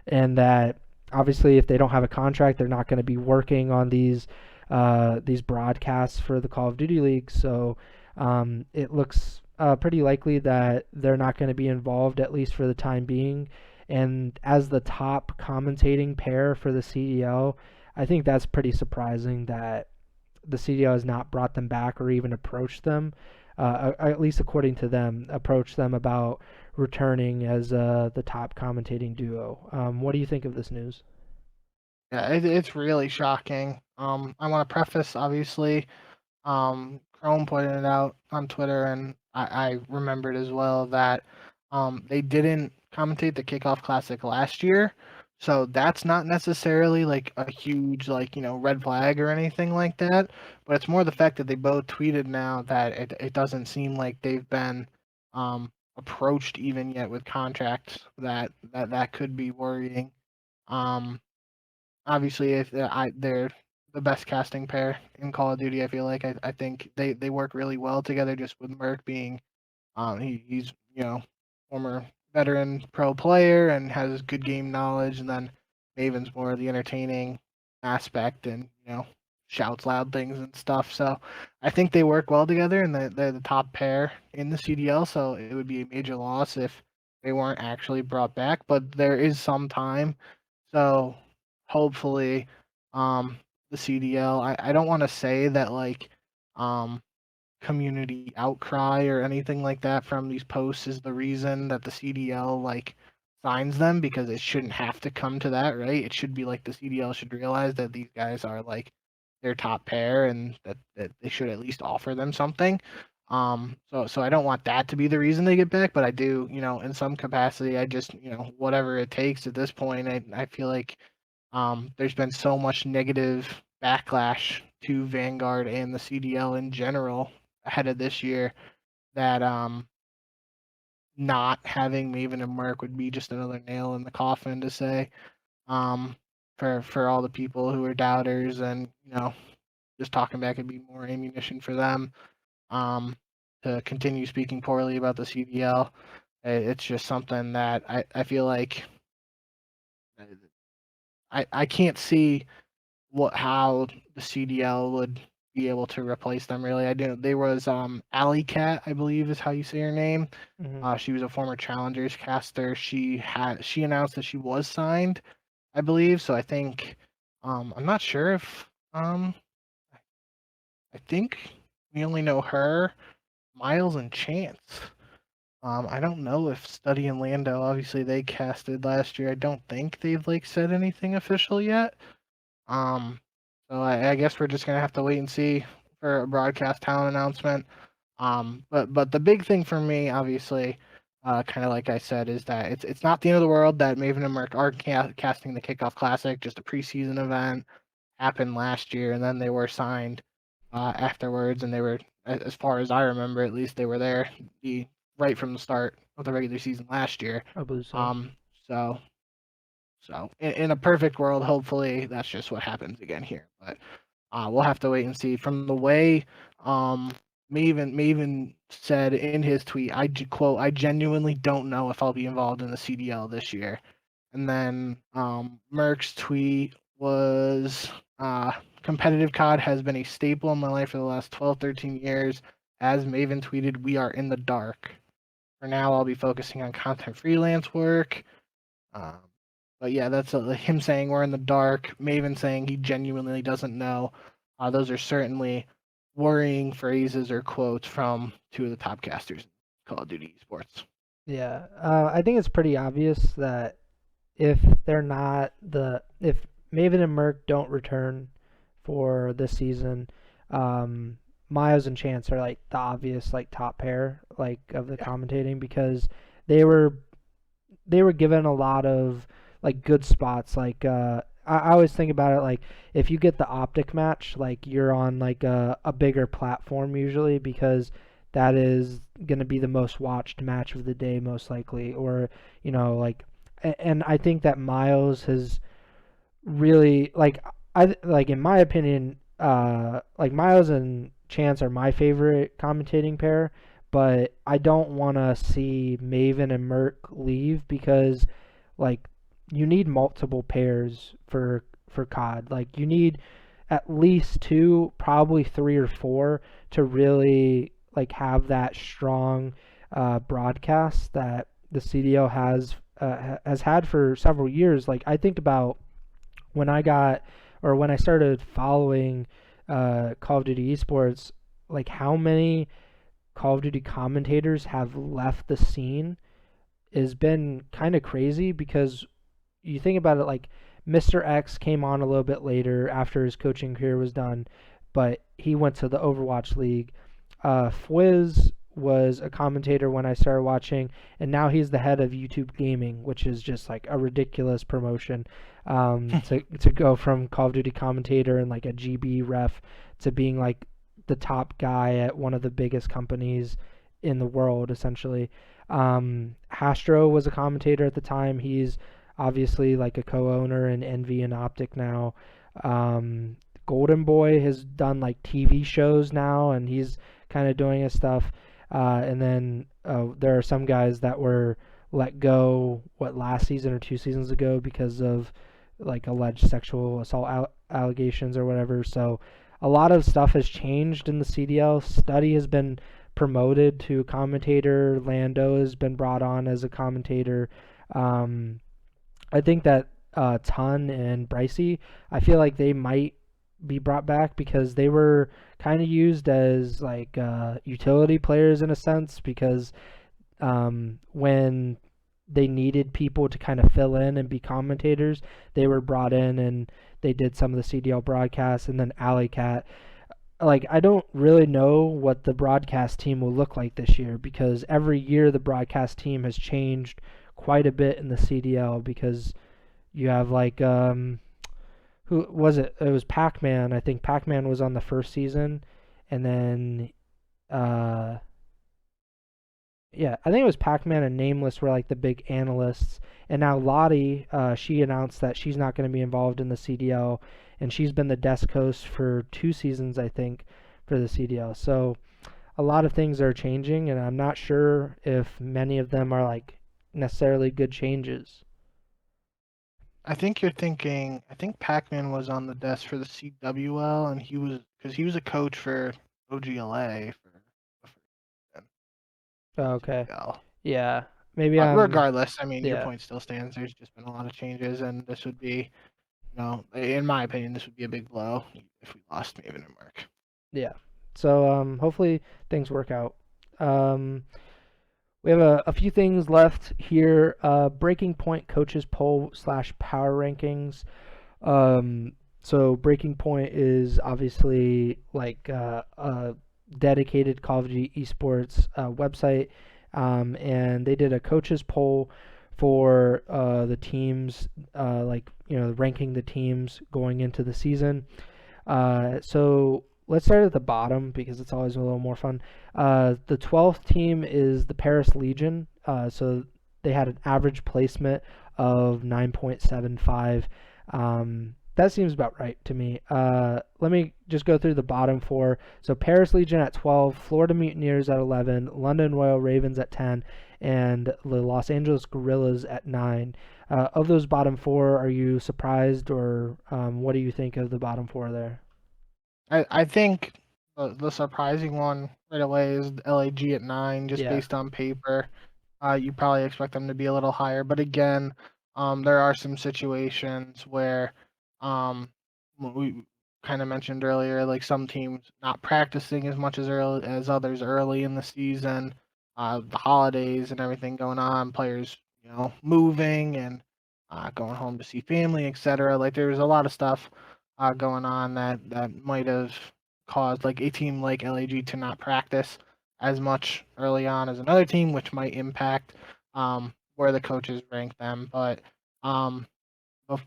and that obviously if they don't have a contract, they're not going to be working on these broadcasts for the Call of Duty League. So it looks pretty likely that they're not going to be involved, at least for the time being. And as the top commentating pair for the CDL, I think that's pretty surprising that the CDL has not brought them back or even approached them, at least according to them, approached them about returning as the top commentating duo. What do you think of this news?
Yeah, it's really shocking. I want to preface, obviously, Chrome pointed it out on Twitter, and I remembered as well that they didn't commentate the Kickoff Classic last year, so that's not necessarily like a huge red flag or anything like that. But it's more the fact that they both tweeted now that it doesn't seem like they've been approached even yet with contracts that could be worrying. Um, Obviously, if they're the best casting pair in Call of Duty, I feel like I think they work really well together. Just with Merc being, he's former veteran pro player and has good game knowledge, and then Maven's more of the entertaining aspect and shouts loud things and stuff. So I think they work well together, and they're the top pair in the CDL. So it would be a major loss if they weren't actually brought back. But there is some time, so hopefully, um, the CDL. I don't want to say that um, community outcry or anything like that from these posts is the reason that the CDL signs them, because it shouldn't have to come to that, right? It should be like the CDL should realize that these guys are their top pair and that they should at least offer them something. So I don't want that to be the reason they get back, but I do, in some capacity, I just, whatever it takes at this point, I feel like there's been so much negative backlash to Vanguard and the CDL in general ahead of this year that not having Maven and Merc would be just another nail in the coffin to say, um, for all the people who are doubters, and just talking back would be more ammunition for them to continue speaking poorly about the CDL. It's just something that I feel like I can't see how the CDL would be able to replace them. Really, I do. There was Alley Cat, I believe is how you say her name.
Mm-hmm.
She was a former Challengers caster. She announced that she was signed, I believe. So I think I'm not sure if I think we only know her, Miles, and Chance. I don't know if Study and Lando, obviously they casted last year. I don't think they've said anything official yet. Um, so I guess we're just gonna have to wait and see for a broadcast talent announcement. But the big thing for me, obviously, kind of like I said, is that it's not the end of the world that Maven and Merc are casting the Kickoff Classic. Just a preseason event happened last year, and then they were signed afterwards, and they were, as far as I remember, at least they were there right from the start of the regular season last year.
I believe so.
Um, so in a perfect world, hopefully that's just what happens again here. But we'll have to wait and see. From the way Maven said in his tweet, quote, "I genuinely don't know if I'll be involved in the CDL this year." And then Merck's tweet was, "Competitive COD has been a staple in my life for the last 12, 13 years. As Maven tweeted, we are in the dark. For now, I'll be focusing on content freelance work." Um, But yeah, that's him saying we're in the dark. Maven saying he genuinely doesn't know. Those are certainly worrying phrases or quotes from two of the top casters in Call of Duty esports.
Yeah, I think it's pretty obvious that if they're not if Maven and Merc don't return for this season, Miles and Chance are like the obvious like top pair like of the
Yeah.
commentating because they were they were given a lot of like good spots. Like I always think about it like if you get the optic match, like you're on like a bigger platform usually because that is gonna be the most watched match of the day most likely, or like, and I think that Miles has really like in my opinion, like Miles and Chance are my favorite commentating pair, but I don't want to see Maven and Merc leave because like you need multiple pairs for COD. Like you need at least two, probably three or four to really like have that strong broadcast that the CDL has had for several years. Like I think about when I got or when I started following Call of Duty esports, like how many Call of Duty commentators have left the scene has been kind of crazy because you think about it like Mr. X came on a little bit later after his coaching career was done, but he went to the Overwatch League. Fwiz was a commentator when I started watching, and now he's the head of YouTube Gaming, which is just like a ridiculous promotion. To go from Call of Duty commentator and like a GB ref to being like the top guy at one of the biggest companies in the world, essentially. Hastro was a commentator at the time. He's obviously like a co-owner in Envy and Optic now. Golden Boy has done like TV shows now, and he's kind of doing his stuff. And then there are some guys that were let go last season or 2 seasons ago because of like alleged sexual assault allegations or whatever. So a lot of stuff has changed in the CDL. Study has been promoted to commentator. Lando has been brought on as a commentator. I think that Ton and Brycey, I feel like they might be brought back because they were kind of used as like utility players in a sense because when they needed people to kind of fill in and be commentators, they were brought in and they did some of the CDL broadcasts. And then Alley Cat, like I don't really know what the broadcast team will look like this year because every year the broadcast team has changed quite a bit in the CDL because you have like who was it? It was Pac-Man. I think Pac-Man was on the first season, and then uh yeah, I think it was Pac-Man and Nameless were like the big analysts. And now Lottie, she announced that she's not going to be involved in the CDL, and she's been the desk host for 2 seasons, I think, for the CDL. So a lot of things are changing, and I'm not sure if many of them are like necessarily good changes.
I think you're thinking. I think Pac-Man was on the desk for the CWL, and he was a coach for OGLA for
Okay.
CWL.
Yeah. Maybe
Regardless, I mean, your
yeah.
point still stands. There's just been a lot of changes, and this would be, in my opinion, this would be a big blow if we lost Maven and Merc.
Yeah. So hopefully things work out. Um we have a few things left here. Breaking Point coaches poll / power rankings. So Breaking Point is obviously like a dedicated Call of Duty esports website, and they did a coaches poll for the teams, like ranking the teams going into the season. So let's start at the bottom because it's always a little more fun. The 12th team is the Paris Legion. So they had an average placement of 9.75. That seems about right to me. Let me just go through the bottom four. So Paris Legion at 12, Florida Mutineers at 11, London Royal Ravens at 10, and the Los Angeles Guerrillas at 9. Of those bottom four, are you surprised, or what do you think of the bottom four there?
I think the surprising one right away is LAG at 9, just
Yeah.
based on paper. You probably expect them to be a little higher, but again, There are some situations where we kind of mentioned earlier, like some teams not practicing as much as others early in the season, the holidays and everything going on, players moving and going home to see family, etc. Like there was a lot of stuff going on that might have caused like a team like LAG to not practice as much early on as another team, which might impact where the coaches rank them. But um,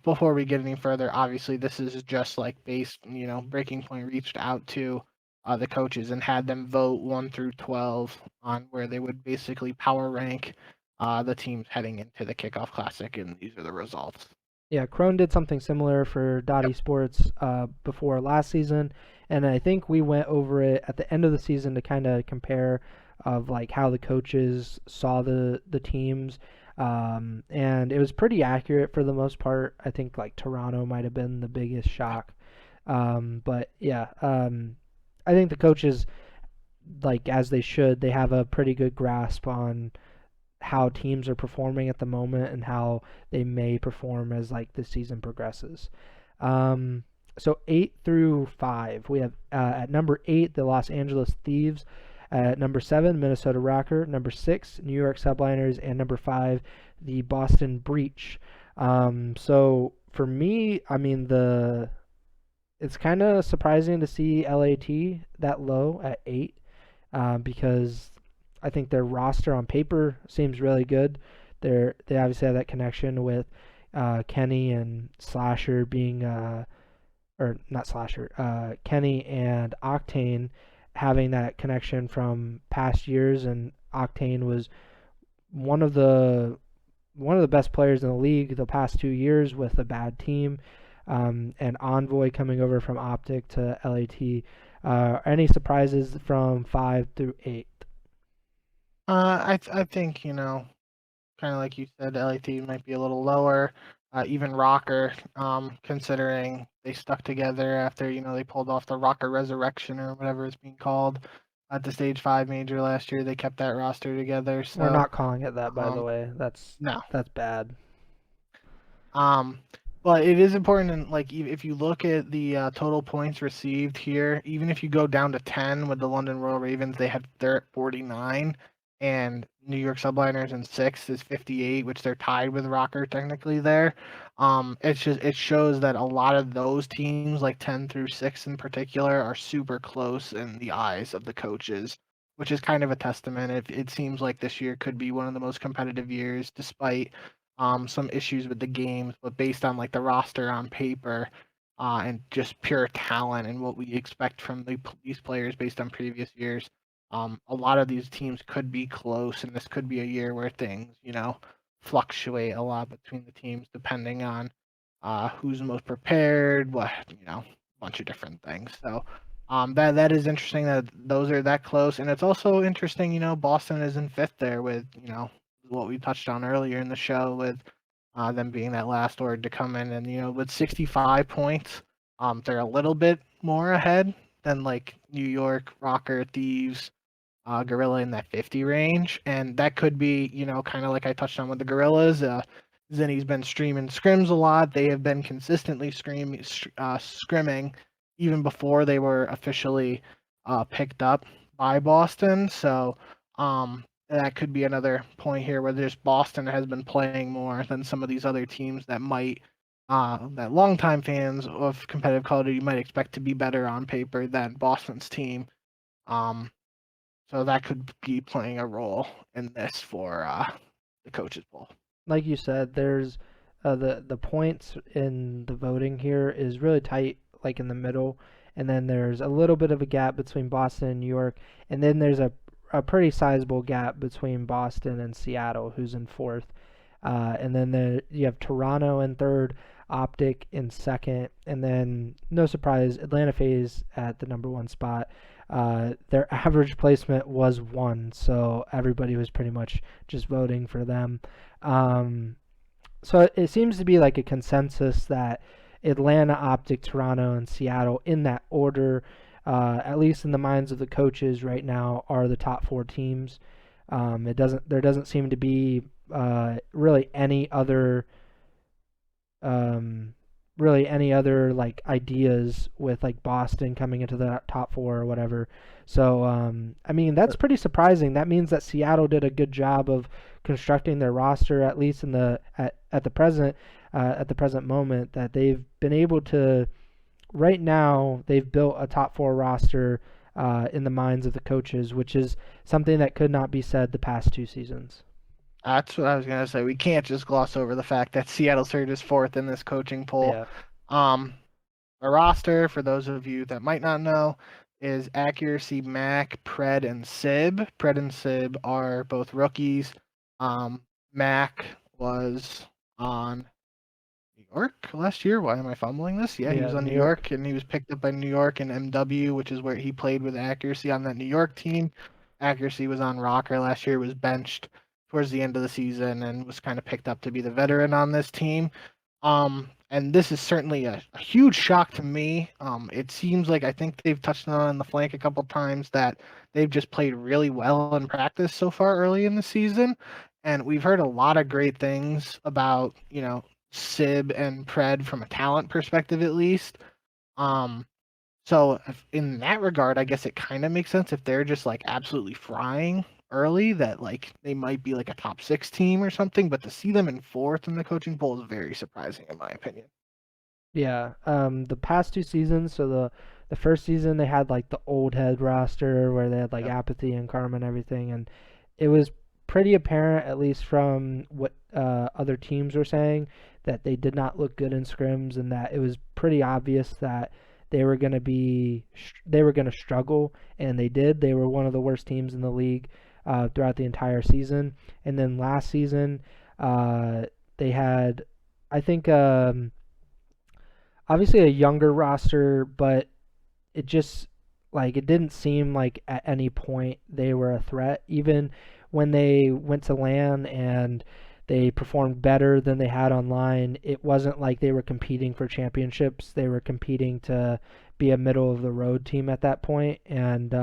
before we get any further, obviously this is just like Breaking Point reached out to the coaches and had them vote 1 through 12 on where they would basically power rank the teams heading into the Kickoff Classic, and these are the results.
Yeah, Crone did something similar for Dot
Yep.
Esports before last season, and I think we went over it at the end of the season to kind of compare of like how the coaches saw the teams, and it was pretty accurate for the most part. I think like Toronto might have been the biggest shock, but yeah, I think the coaches, like as they should, they have a pretty good grasp on how teams are performing at the moment and how they may perform as like the season progresses. Um, so 8 through 5, we have at number 8 the Los Angeles Thieves, at number 7 Minnesota Rocker, number 6 New York Subliners, and number 5 the Boston Breach. So for me, I mean it's kind of surprising to see LAT that low at 8, because I think their roster on paper seems really good. They obviously have that connection with Kenny and Slasher being, or not Slasher, Kenny and Octane having that connection from past years, and Octane was one of the best players in the league the past 2 years with a bad team, and Envoy coming over from Optic to LAT. Any surprises from 5 through 8?
I think kind of like you said, LAT might be a little lower. Even Rocker, considering they stuck together after they pulled off the Rocker Resurrection or whatever it's being called at the Stage 5 major last year. They kept that roster together.
We're
So
not calling it that, by the
um,
way. That's
no.
that's bad.
Um, but it is important, and like if you look at the total points received here, even if you go down to 10 with the London Royal Ravens, they're at 49, and New York Subliners in 6th is 58, which they're tied with Rocker technically there. It shows that a lot of those teams, like 10 through 6 in particular, are super close in the eyes of the coaches, which is kind of a testament. It seems like this year could be one of the most competitive years, despite some issues with the games, but based on like the roster on paper, and just pure talent and what we expect from these players based on previous years, a lot of these teams could be close, and this could be a year where things, fluctuate a lot between the teams depending on who's most prepared, what, a bunch of different things. So that is interesting that those are that close, and it's also interesting, Boston is in 5th there with, what we touched on earlier in the show with them being that last word to come in, and with 65 points, they're a little bit more ahead than like New York, Rocker, Thieves, Gorilla in that 50 range, and that could be kind of like I touched on with the Gorillas. Zinni's been streaming scrims a lot. They have been consistently scrimming even before they were officially picked up by Boston. So that could be another point here where just Boston has been playing more than some of these other teams that might that longtime fans of competitive Call of Duty might expect to be better on paper than Boston's team. Um, so that could be playing a role in this for the coaches poll.
Like you said, there's the points in the voting here is really tight, like in the middle, and then there's a little bit of a gap between Boston and New York, and then there's a pretty sizable gap between Boston and Seattle, who's in 4th. And then you have Toronto in 3rd, Optic in 2nd, and then no surprise, Atlanta FaZe at the number 1 spot. Their average placement was 1, so everybody was pretty much just voting for them. So it seems to be like a consensus that Atlanta, Optic, Toronto, and Seattle, in that order, at least in the minds of the coaches right now, are the top 4 teams. There doesn't seem to be really any other really any other like ideas with like Boston coming into the top four or whatever. So I mean that's pretty surprising. That means that Seattle did a good job of constructing their roster, at least in the at the present moment, that they've been able to. Right now, they've built a top four roster in the minds of the coaches, which is something that could not be said the past 2 seasons.
That's what I was gonna say. We can't just gloss over the fact that Seattle Surge is fourth in this coaching poll.
Yeah.
Um, a roster, for those of you that might not know, is Accuracy, Mac, Pred, and Sib. Pred and Sib are both rookies. Mac was on New York last year. Why am I fumbling this? Yeah, he was on New York, and he was picked up by New York and MW, which is where he played with Accuracy on that New York team. Accuracy was on Rocker last year, was benched towards the end of the season, and was kind of picked up to be the veteran on this team. And this is certainly a huge shock to me. It seems like I think they've touched on the flank a couple times that they've just played really well in practice so far early in the season. And we've heard a lot of great things about, Sib and Pred from a talent perspective, at least. So in that regard, I guess it kind of makes sense if they're just like absolutely frying early that like they might be like a top 6 team or something. But to see them in fourth in the coaching poll is very surprising in my opinion.
Yeah. The past 2 seasons, so the first season they had like the old head roster where they had like Apathy and Karma and everything, and it was pretty apparent, at least from what other teams were saying, that they did not look good in scrims, and that it was pretty obvious that they were going to struggle, and they did. They were one of the worst teams in the league throughout the entire season. And then last season, they had, I think, obviously a younger roster, but it just like it didn't seem like at any point they were a threat. Even when they went to LAN and they performed better than they had online, it wasn't like they were competing for championships. They were competing to be a middle of the road team at that point. And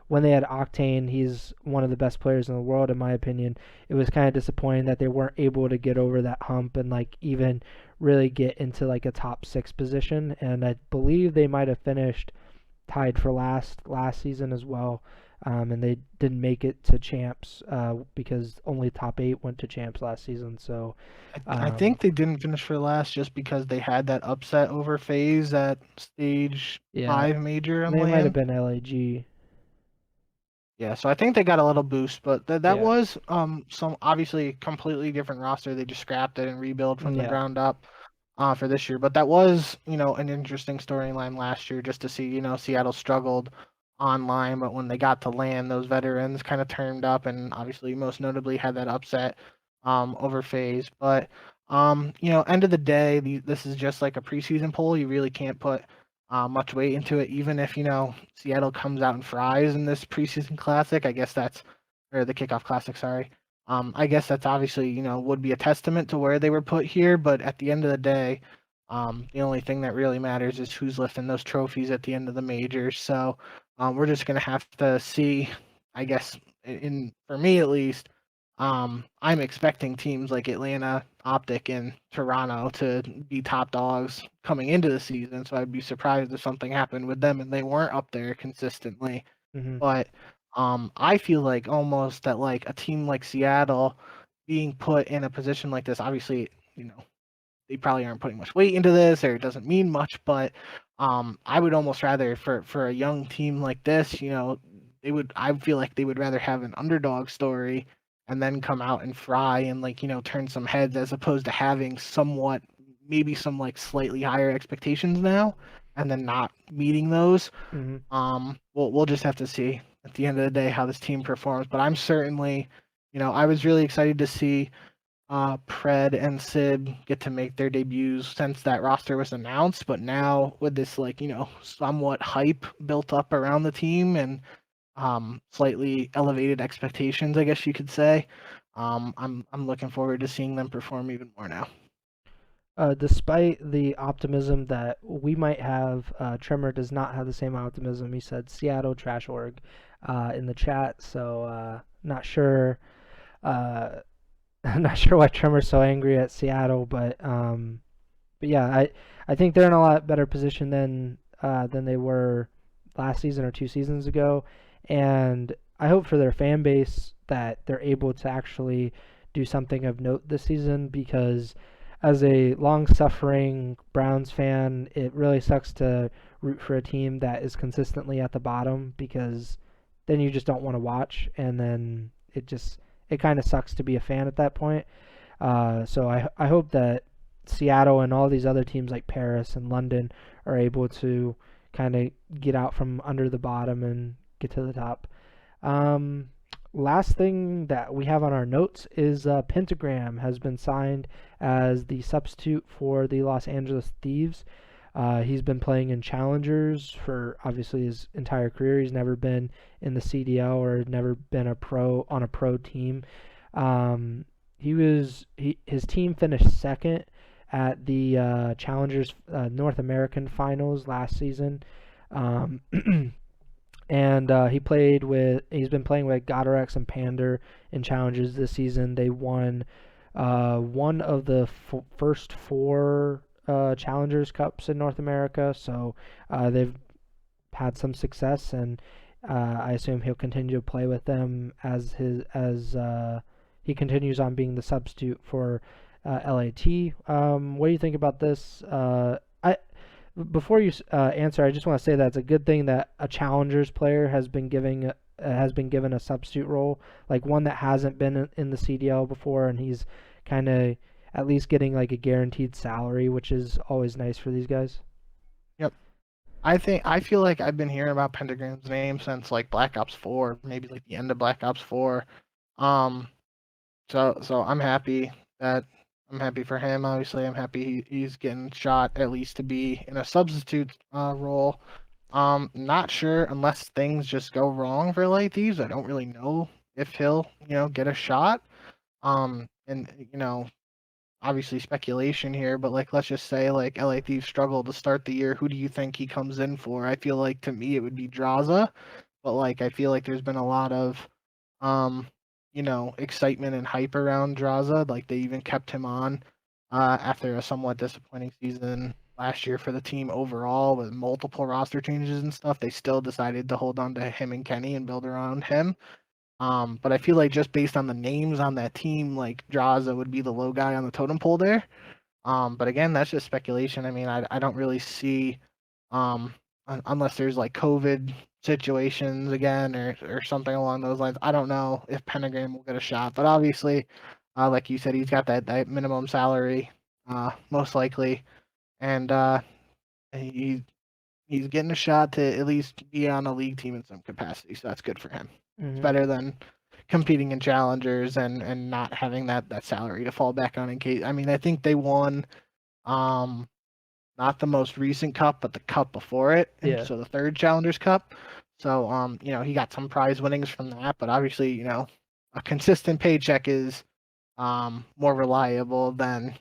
when they had Octane, he's one of the best players in the world in my opinion. It was kind of disappointing that they weren't able to get over that hump and like even really get into like a top 6 position. And I believe they might have finished tied for last season as well. And they didn't make it to champs because only top 8 went to champs last season. So
I think they didn't finish for last just because they had that upset over phase at stage 5 major on
they
LAN.
might have been LAG.
Yeah, so I think they got a little boost, but that was some obviously completely different roster. They just scrapped it and rebuilt from the ground up for this year. But that was, an interesting storyline last year just to see, Seattle struggled online, but when they got to LAN, those veterans kind of turned up and obviously most notably had that upset over phase. But end of the day, this is just like a preseason poll. You really can't put much weight into it, even if Seattle comes out and fries in this preseason classic. I guess that's or the kickoff classic. Sorry. I guess that's obviously would be a testament to where they were put here. But at the end of the day, the only thing that really matters is who's lifting those trophies at the end of the majors. So we're just gonna have to see. I guess for me at least, I'm expecting teams like Atlanta, Optic, and Toronto to be top dogs coming into the season. So I'd be surprised if something happened with them and they weren't up there consistently.
Mm-hmm.
But I feel like almost that like a team like Seattle being put in a position like this, obviously, they probably aren't putting much weight into this or it doesn't mean much, but I would almost rather for a young team like this, I feel like they would rather have an underdog story and then come out and fry and turn some heads as opposed to having maybe some like slightly higher expectations now and then not meeting those.
Mm-hmm.
We'll just have to see at the end of the day how this team performs, but I'm certainly, I was really excited to see Pred and Sib get to make their debuts since that roster was announced, but now with this somewhat hype built up around the team and slightly elevated expectations, I guess you could say, I'm looking forward to seeing them perform even more now.
Despite the optimism that we might have, Tremor does not have the same optimism. He said Seattle trash org in the chat, so not sure. I'm not sure why Tremor's so angry at Seattle, but but yeah, I think they're in a lot better position than they were last season or 2 seasons ago, and I hope for their fan base that they're able to actually do something of note this season, because as a long-suffering Browns fan, it really sucks to root for a team that is consistently at the bottom, because then you just don't want to watch, and then it kind of sucks to be a fan at that point. So I hope that Seattle and all these other teams like Paris and London are able to kind of get out from under the bottom and get to the top. Um, Last thing that we have on our notes is Pentagram has been signed as the substitute for the Los Angeles Thieves. He's been playing in challengers for obviously his entire career. He's never been in the CDL or never been a pro on a pro team. His team finished second at the Challengers North American Finals last season. Um, and he's been playing with Godorex and Pander in challenges this season. They won one of the first four Challengers Cups in North America, so they've had some success, and I assume he'll continue to play with them as he continues on being the substitute for LAT. What do you think about this? I Before you answer, I just want to say that it's a good thing that a challengers player has been given a substitute role, like one that hasn't been in the CDL before, and he's kind of at least getting like a guaranteed salary, which is always nice for these guys.
Yep. I feel like I've been hearing about Pentagram's name since like Black Ops 4, maybe like the end of Black Ops 4. So I'm happy for him. Obviously, I'm happy he's getting shot at least to be in a substitute role. Not sure unless things just go wrong for LA Thieves. I don't really know if he'll get a shot. And obviously speculation here, but like let's just say like LA Thieves struggle to start the year. Who do you think he comes in for? I feel like to me it would be Draza, but like I feel like there's been a lot of excitement and hype around Draza. Like they even kept him on after a somewhat disappointing season last year for the team overall with multiple roster changes and stuff. They still decided to hold on to him and Kenny and build around him. But I feel like just based on the names on that team, like Draza would be the low guy on the totem pole there. But again, that's just speculation. I mean, I don't really see, unless there's like COVID situations again or something along those lines. I don't know if Pentagram will get a shot, but obviously, like you said, he's got that minimum salary, most likely, and he's getting a shot to at least be on a league team in some capacity. So that's good for him.
Mm-hmm.
It's better than competing in challengers and not having that salary to fall back on in case. I mean, I think they won not the most recent cup, but the cup before it.
Yeah.
So the third Challengers Cup. So he got some prize winnings from that, but obviously, a consistent paycheck is more reliable than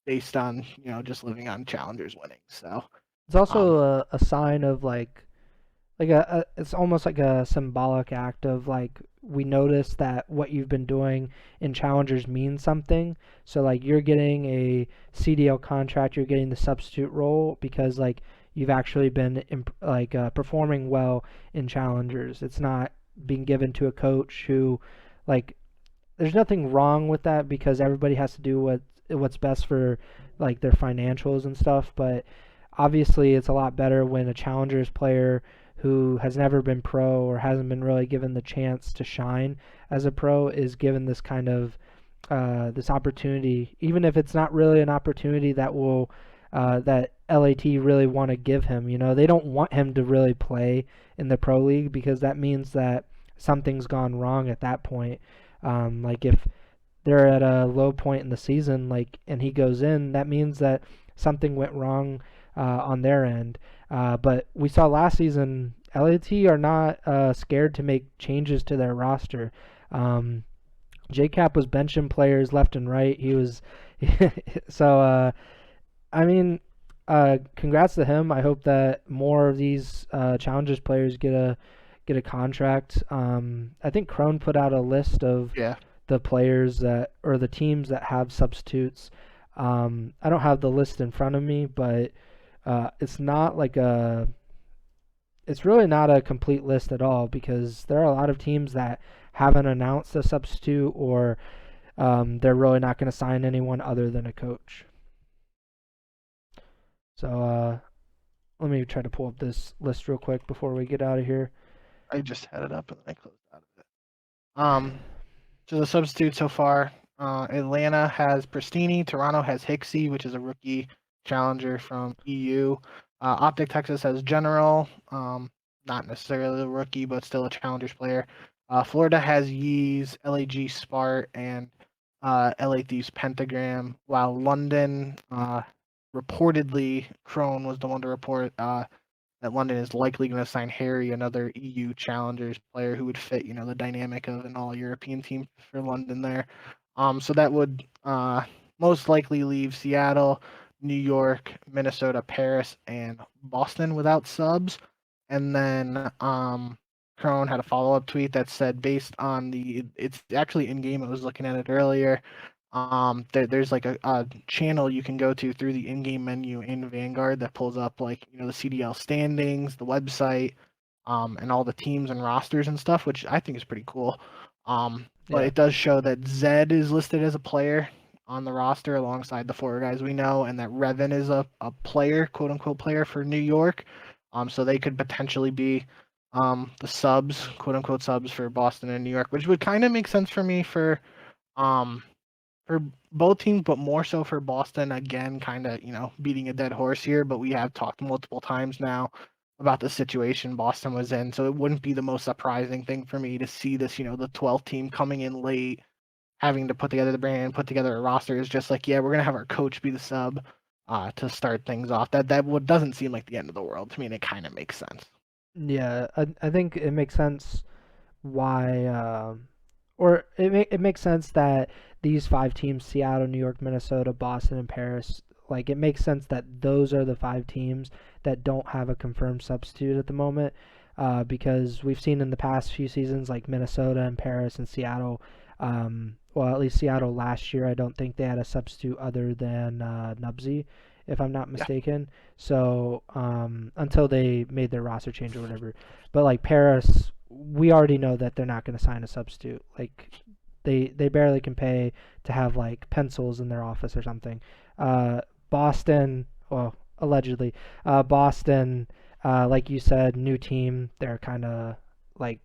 based on, just living on Challengers winnings. So
it's also a sign of like it's almost like a symbolic act of like we notice that what you've been doing in challengers means something. So like you're getting a CDL contract, you're getting the substitute role because like you've actually been performing well in challengers. It's not being given to a coach who like there's nothing wrong with that because everybody has to do what's best for like their financials and stuff, but obviously it's a lot better when a challengers player who has never been pro or hasn't been really given the chance to shine as a pro is given this kind of this opportunity, even if it's not really an opportunity that will that LAT really want to give him. They don't want him to really play in the pro league because that means that something's gone wrong at that point. Like if they're at a low point in the season, like and he goes in, that means that something went wrong on their end. But we saw last season, LAT are not scared to make changes to their roster. JCap was benching players left and right. He was so. I mean, congrats to him. I hope that more of these Challengers players get a contract. I think Crone put out a list of the players or the teams that have substitutes. I don't have the list in front of me, but it's not like it's really not a complete list at all because there are a lot of teams that haven't announced a substitute or they're really not going to sign anyone other than a coach. So let me try to pull up this list real quick before we get out of here.
I just had it up and then I closed out of it. So the substitutes so far, Atlanta has Pristini, Toronto has Hicksey, which is a rookie challenger from EU. Optic Texas has General, not necessarily a rookie, but still a challengers player. Florida has Yeez, LAG Spart, and LA Thieves Pentagram, while London, reportedly, Crone was the one to report that London is likely going to sign Harry, another EU challengers player who would fit, the dynamic of an all-European team for London there. So that would most likely leave Seattle, New York, Minnesota, Paris, and Boston without subs. And then Crone had a follow-up tweet that said, based on it's actually in-game, I was looking at it earlier, there's like a channel you can go to through the in-game menu in Vanguard that pulls up the CDL standings, the website, and all the teams and rosters and stuff, which I think is pretty cool. But it does show that Zed is listed as a player on the roster alongside the four guys we know, and that Revan is a player, quote unquote player for New York. So they could potentially be the subs, quote unquote subs for Boston and New York, which would kind of make sense for me for both teams, but more so for Boston. Again, kind of, beating a dead horse here, but we have talked multiple times now about the situation Boston was in, so it wouldn't be the most surprising thing for me to see this, the 12th team coming in late, having to put together the brand, put together a roster is just like, yeah, we're going to have our coach be the sub to start things off. That doesn't seem like the end of the world to me, and it kind of makes sense.
Yeah, I think it makes sense why, or it makes sense that these 5 teams, Seattle, New York, Minnesota, Boston, and Paris, like it makes sense that those are the 5 teams that don't have a confirmed substitute at the moment, because we've seen in the past few seasons like Minnesota and Paris and Seattle, well, at least Seattle last year, I don't think they had a substitute other than Nubsy, if I'm not mistaken. Yeah. So until they made their roster change or whatever. But like Paris, we already know that they're not going to sign a substitute. Like they barely can pay to have like pencils in their office or something. Boston, well, allegedly, Boston, like you said, new team. They're kind of like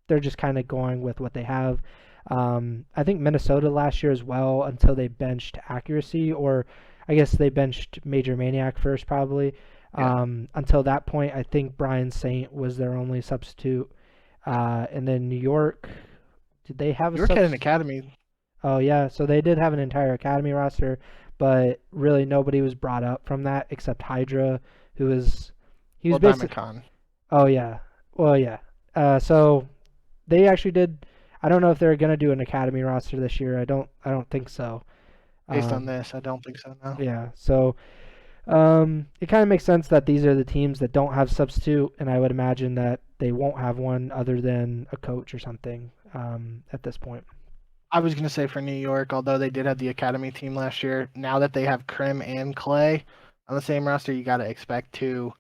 they're just kind of going with what they have. I think Minnesota last year as well, until they benched Accuracy, or I guess they benched Major Maniac first probably. Yeah. Until that point, I think Brian Saint was their only substitute. And then New York, did they have
New York had an academy?
Oh yeah, so they did have an entire academy roster, but really nobody was brought up from that except Hydra, he was
basically.
Oh yeah, well yeah. So they actually did. I don't know if they're gonna do an academy roster this year. I don't think so.
Based on this, I don't think so. No.
Yeah. So it kind of makes sense that these are the teams that don't have substitute, and I would imagine that they won't have one other than a coach or something at this point.
I was going to say for New York, although they did have the academy team last year, now that they have Krim and Clay on the same roster, you got to expect 2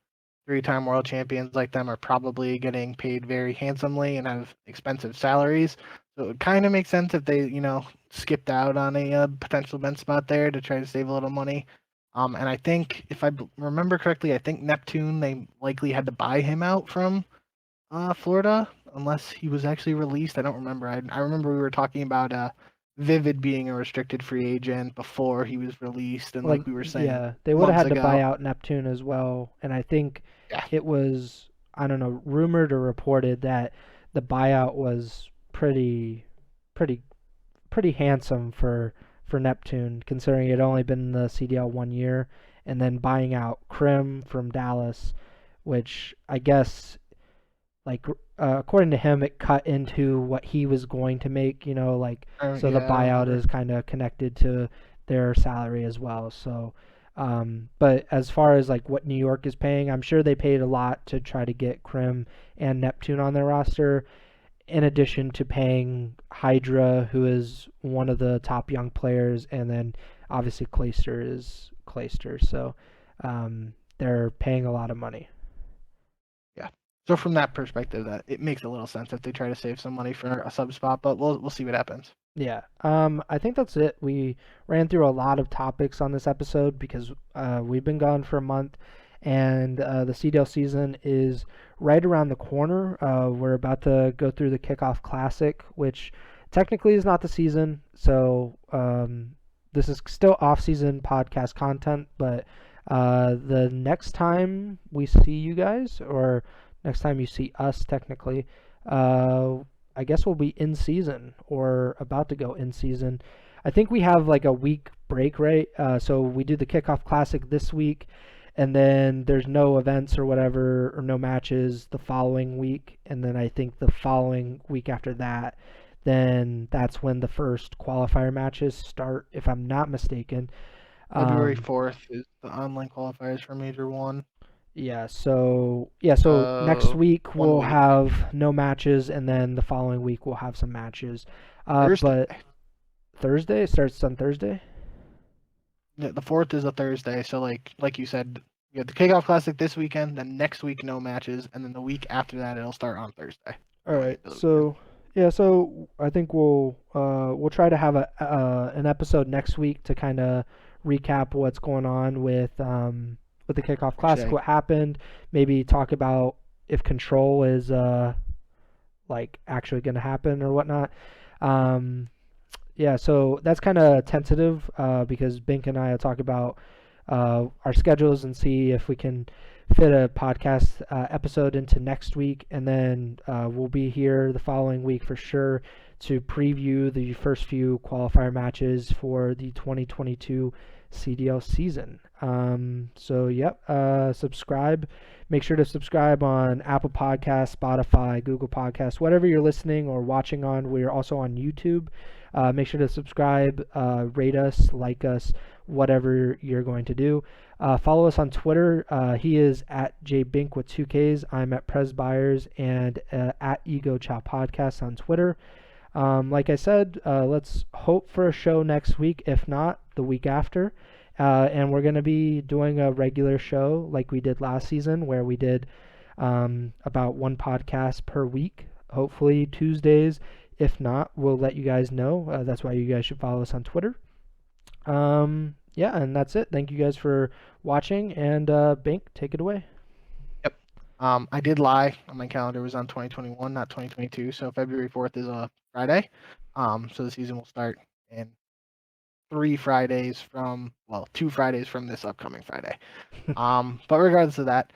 3-time world champions like them are probably getting paid very handsomely and have expensive salaries. So it would kind of make sense if they, skipped out on a potential bench spot there to try to save a little money. And I think, if I remember correctly, I think Neptune, they likely had to buy him out from Florida, unless he was actually released. I don't remember. I remember we were talking about Vivid being a restricted free agent before he was released, and like we were saying,
yeah, they would have had to buy out Neptune as well. And I think it was, I don't know, rumored or reported that the buyout was pretty handsome for Neptune, considering it had only been in the CDL 1 year, and then buying out Krim from Dallas, which I guess, like, according to him, it cut into what he was going to make, so the buyout is kind of connected to their salary as well. So, but as far as like what New York is paying, I'm sure they paid a lot to try to get Krim and Neptune on their roster, in addition to paying Hydra, who is one of the top young players, and then obviously Clayster is Clayster, so they're paying a lot of money.
Yeah. So from that perspective, that it makes a little sense if they try to save some money for a sub spot, but we'll see what happens.
Yeah. I think that's it. We ran through a lot of topics on this episode because we've been gone for a month, and the CDL season is right around the corner. We're about to go through the Kickoff Classic, which technically is not the season, so this is still off-season podcast content, but the next time we see you guys, or next time you see us technically, I guess we'll be in season or about to go in season. I think we have like a week break, right? So we do the Kickoff Classic this week, and then there's no events or whatever, or no matches the following week. And then I think the following week after that, then that's when the first qualifier matches start, if I'm not mistaken.
February 4th is the online qualifiers for Major 1.
So next week we'll have no matches, and then the following week we'll have some matches. But Thursday, it starts on Thursday?
Yeah, the 4th is a Thursday, so like you said, you have the Kickoff Classic this weekend, then next week no matches, and then the week after that it'll start on Thursday.
All right, so I think we'll try to have an episode next week to kind of recap what's going on with the Kickoff Classic, what happened, maybe talk about if Control is like actually going to happen or whatnot. So that's kind of tentative because Bink and I will talk about our schedules and see if we can fit a podcast episode into next week, and then we'll be here the following week for sure to preview the first few qualifier matches for the 2022 CDL season. Subscribe. Make sure to subscribe on Apple Podcasts, Spotify, Google Podcasts, whatever you're listening or watching on. We're also on YouTube. Make sure to subscribe, rate us, like us, whatever you're going to do. Follow us on Twitter. He is at jbink with 2Ks. I'm at Preston Byers and at Ego Chall Podcast on Twitter. Like I said, let's hope for a show next week. If not, the week after. And we're going to be doing a regular show like we did last season, where we did about one podcast per week, hopefully Tuesdays. If not, we'll let you guys know. That's why you guys should follow us on Twitter. And that's it. Thank you guys for watching, and Bink, take it away.
Yep. I did lie. On my calendar was on 2021, not 2022. So February 4th is a Friday. So the season will start in 2 Fridays from this upcoming Friday. But regardless of that,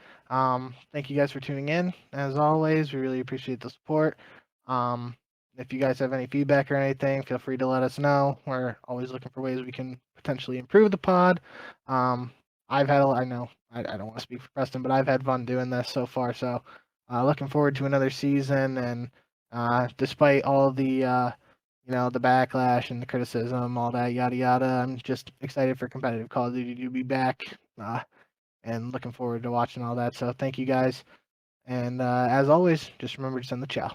thank you guys for tuning in. As always, we really appreciate the support. If you guys have any feedback or anything, feel free to let us know. We're always looking for ways we can potentially improve the pod. I don't want to speak for Preston, but I've had fun doing this so far. So looking forward to another season. And despite all the the backlash and the criticism, all that yada yada, I'm just excited for competitive Call of Duty to be back, and looking forward to watching all that. So thank you guys, and as always, just remember to send the chow.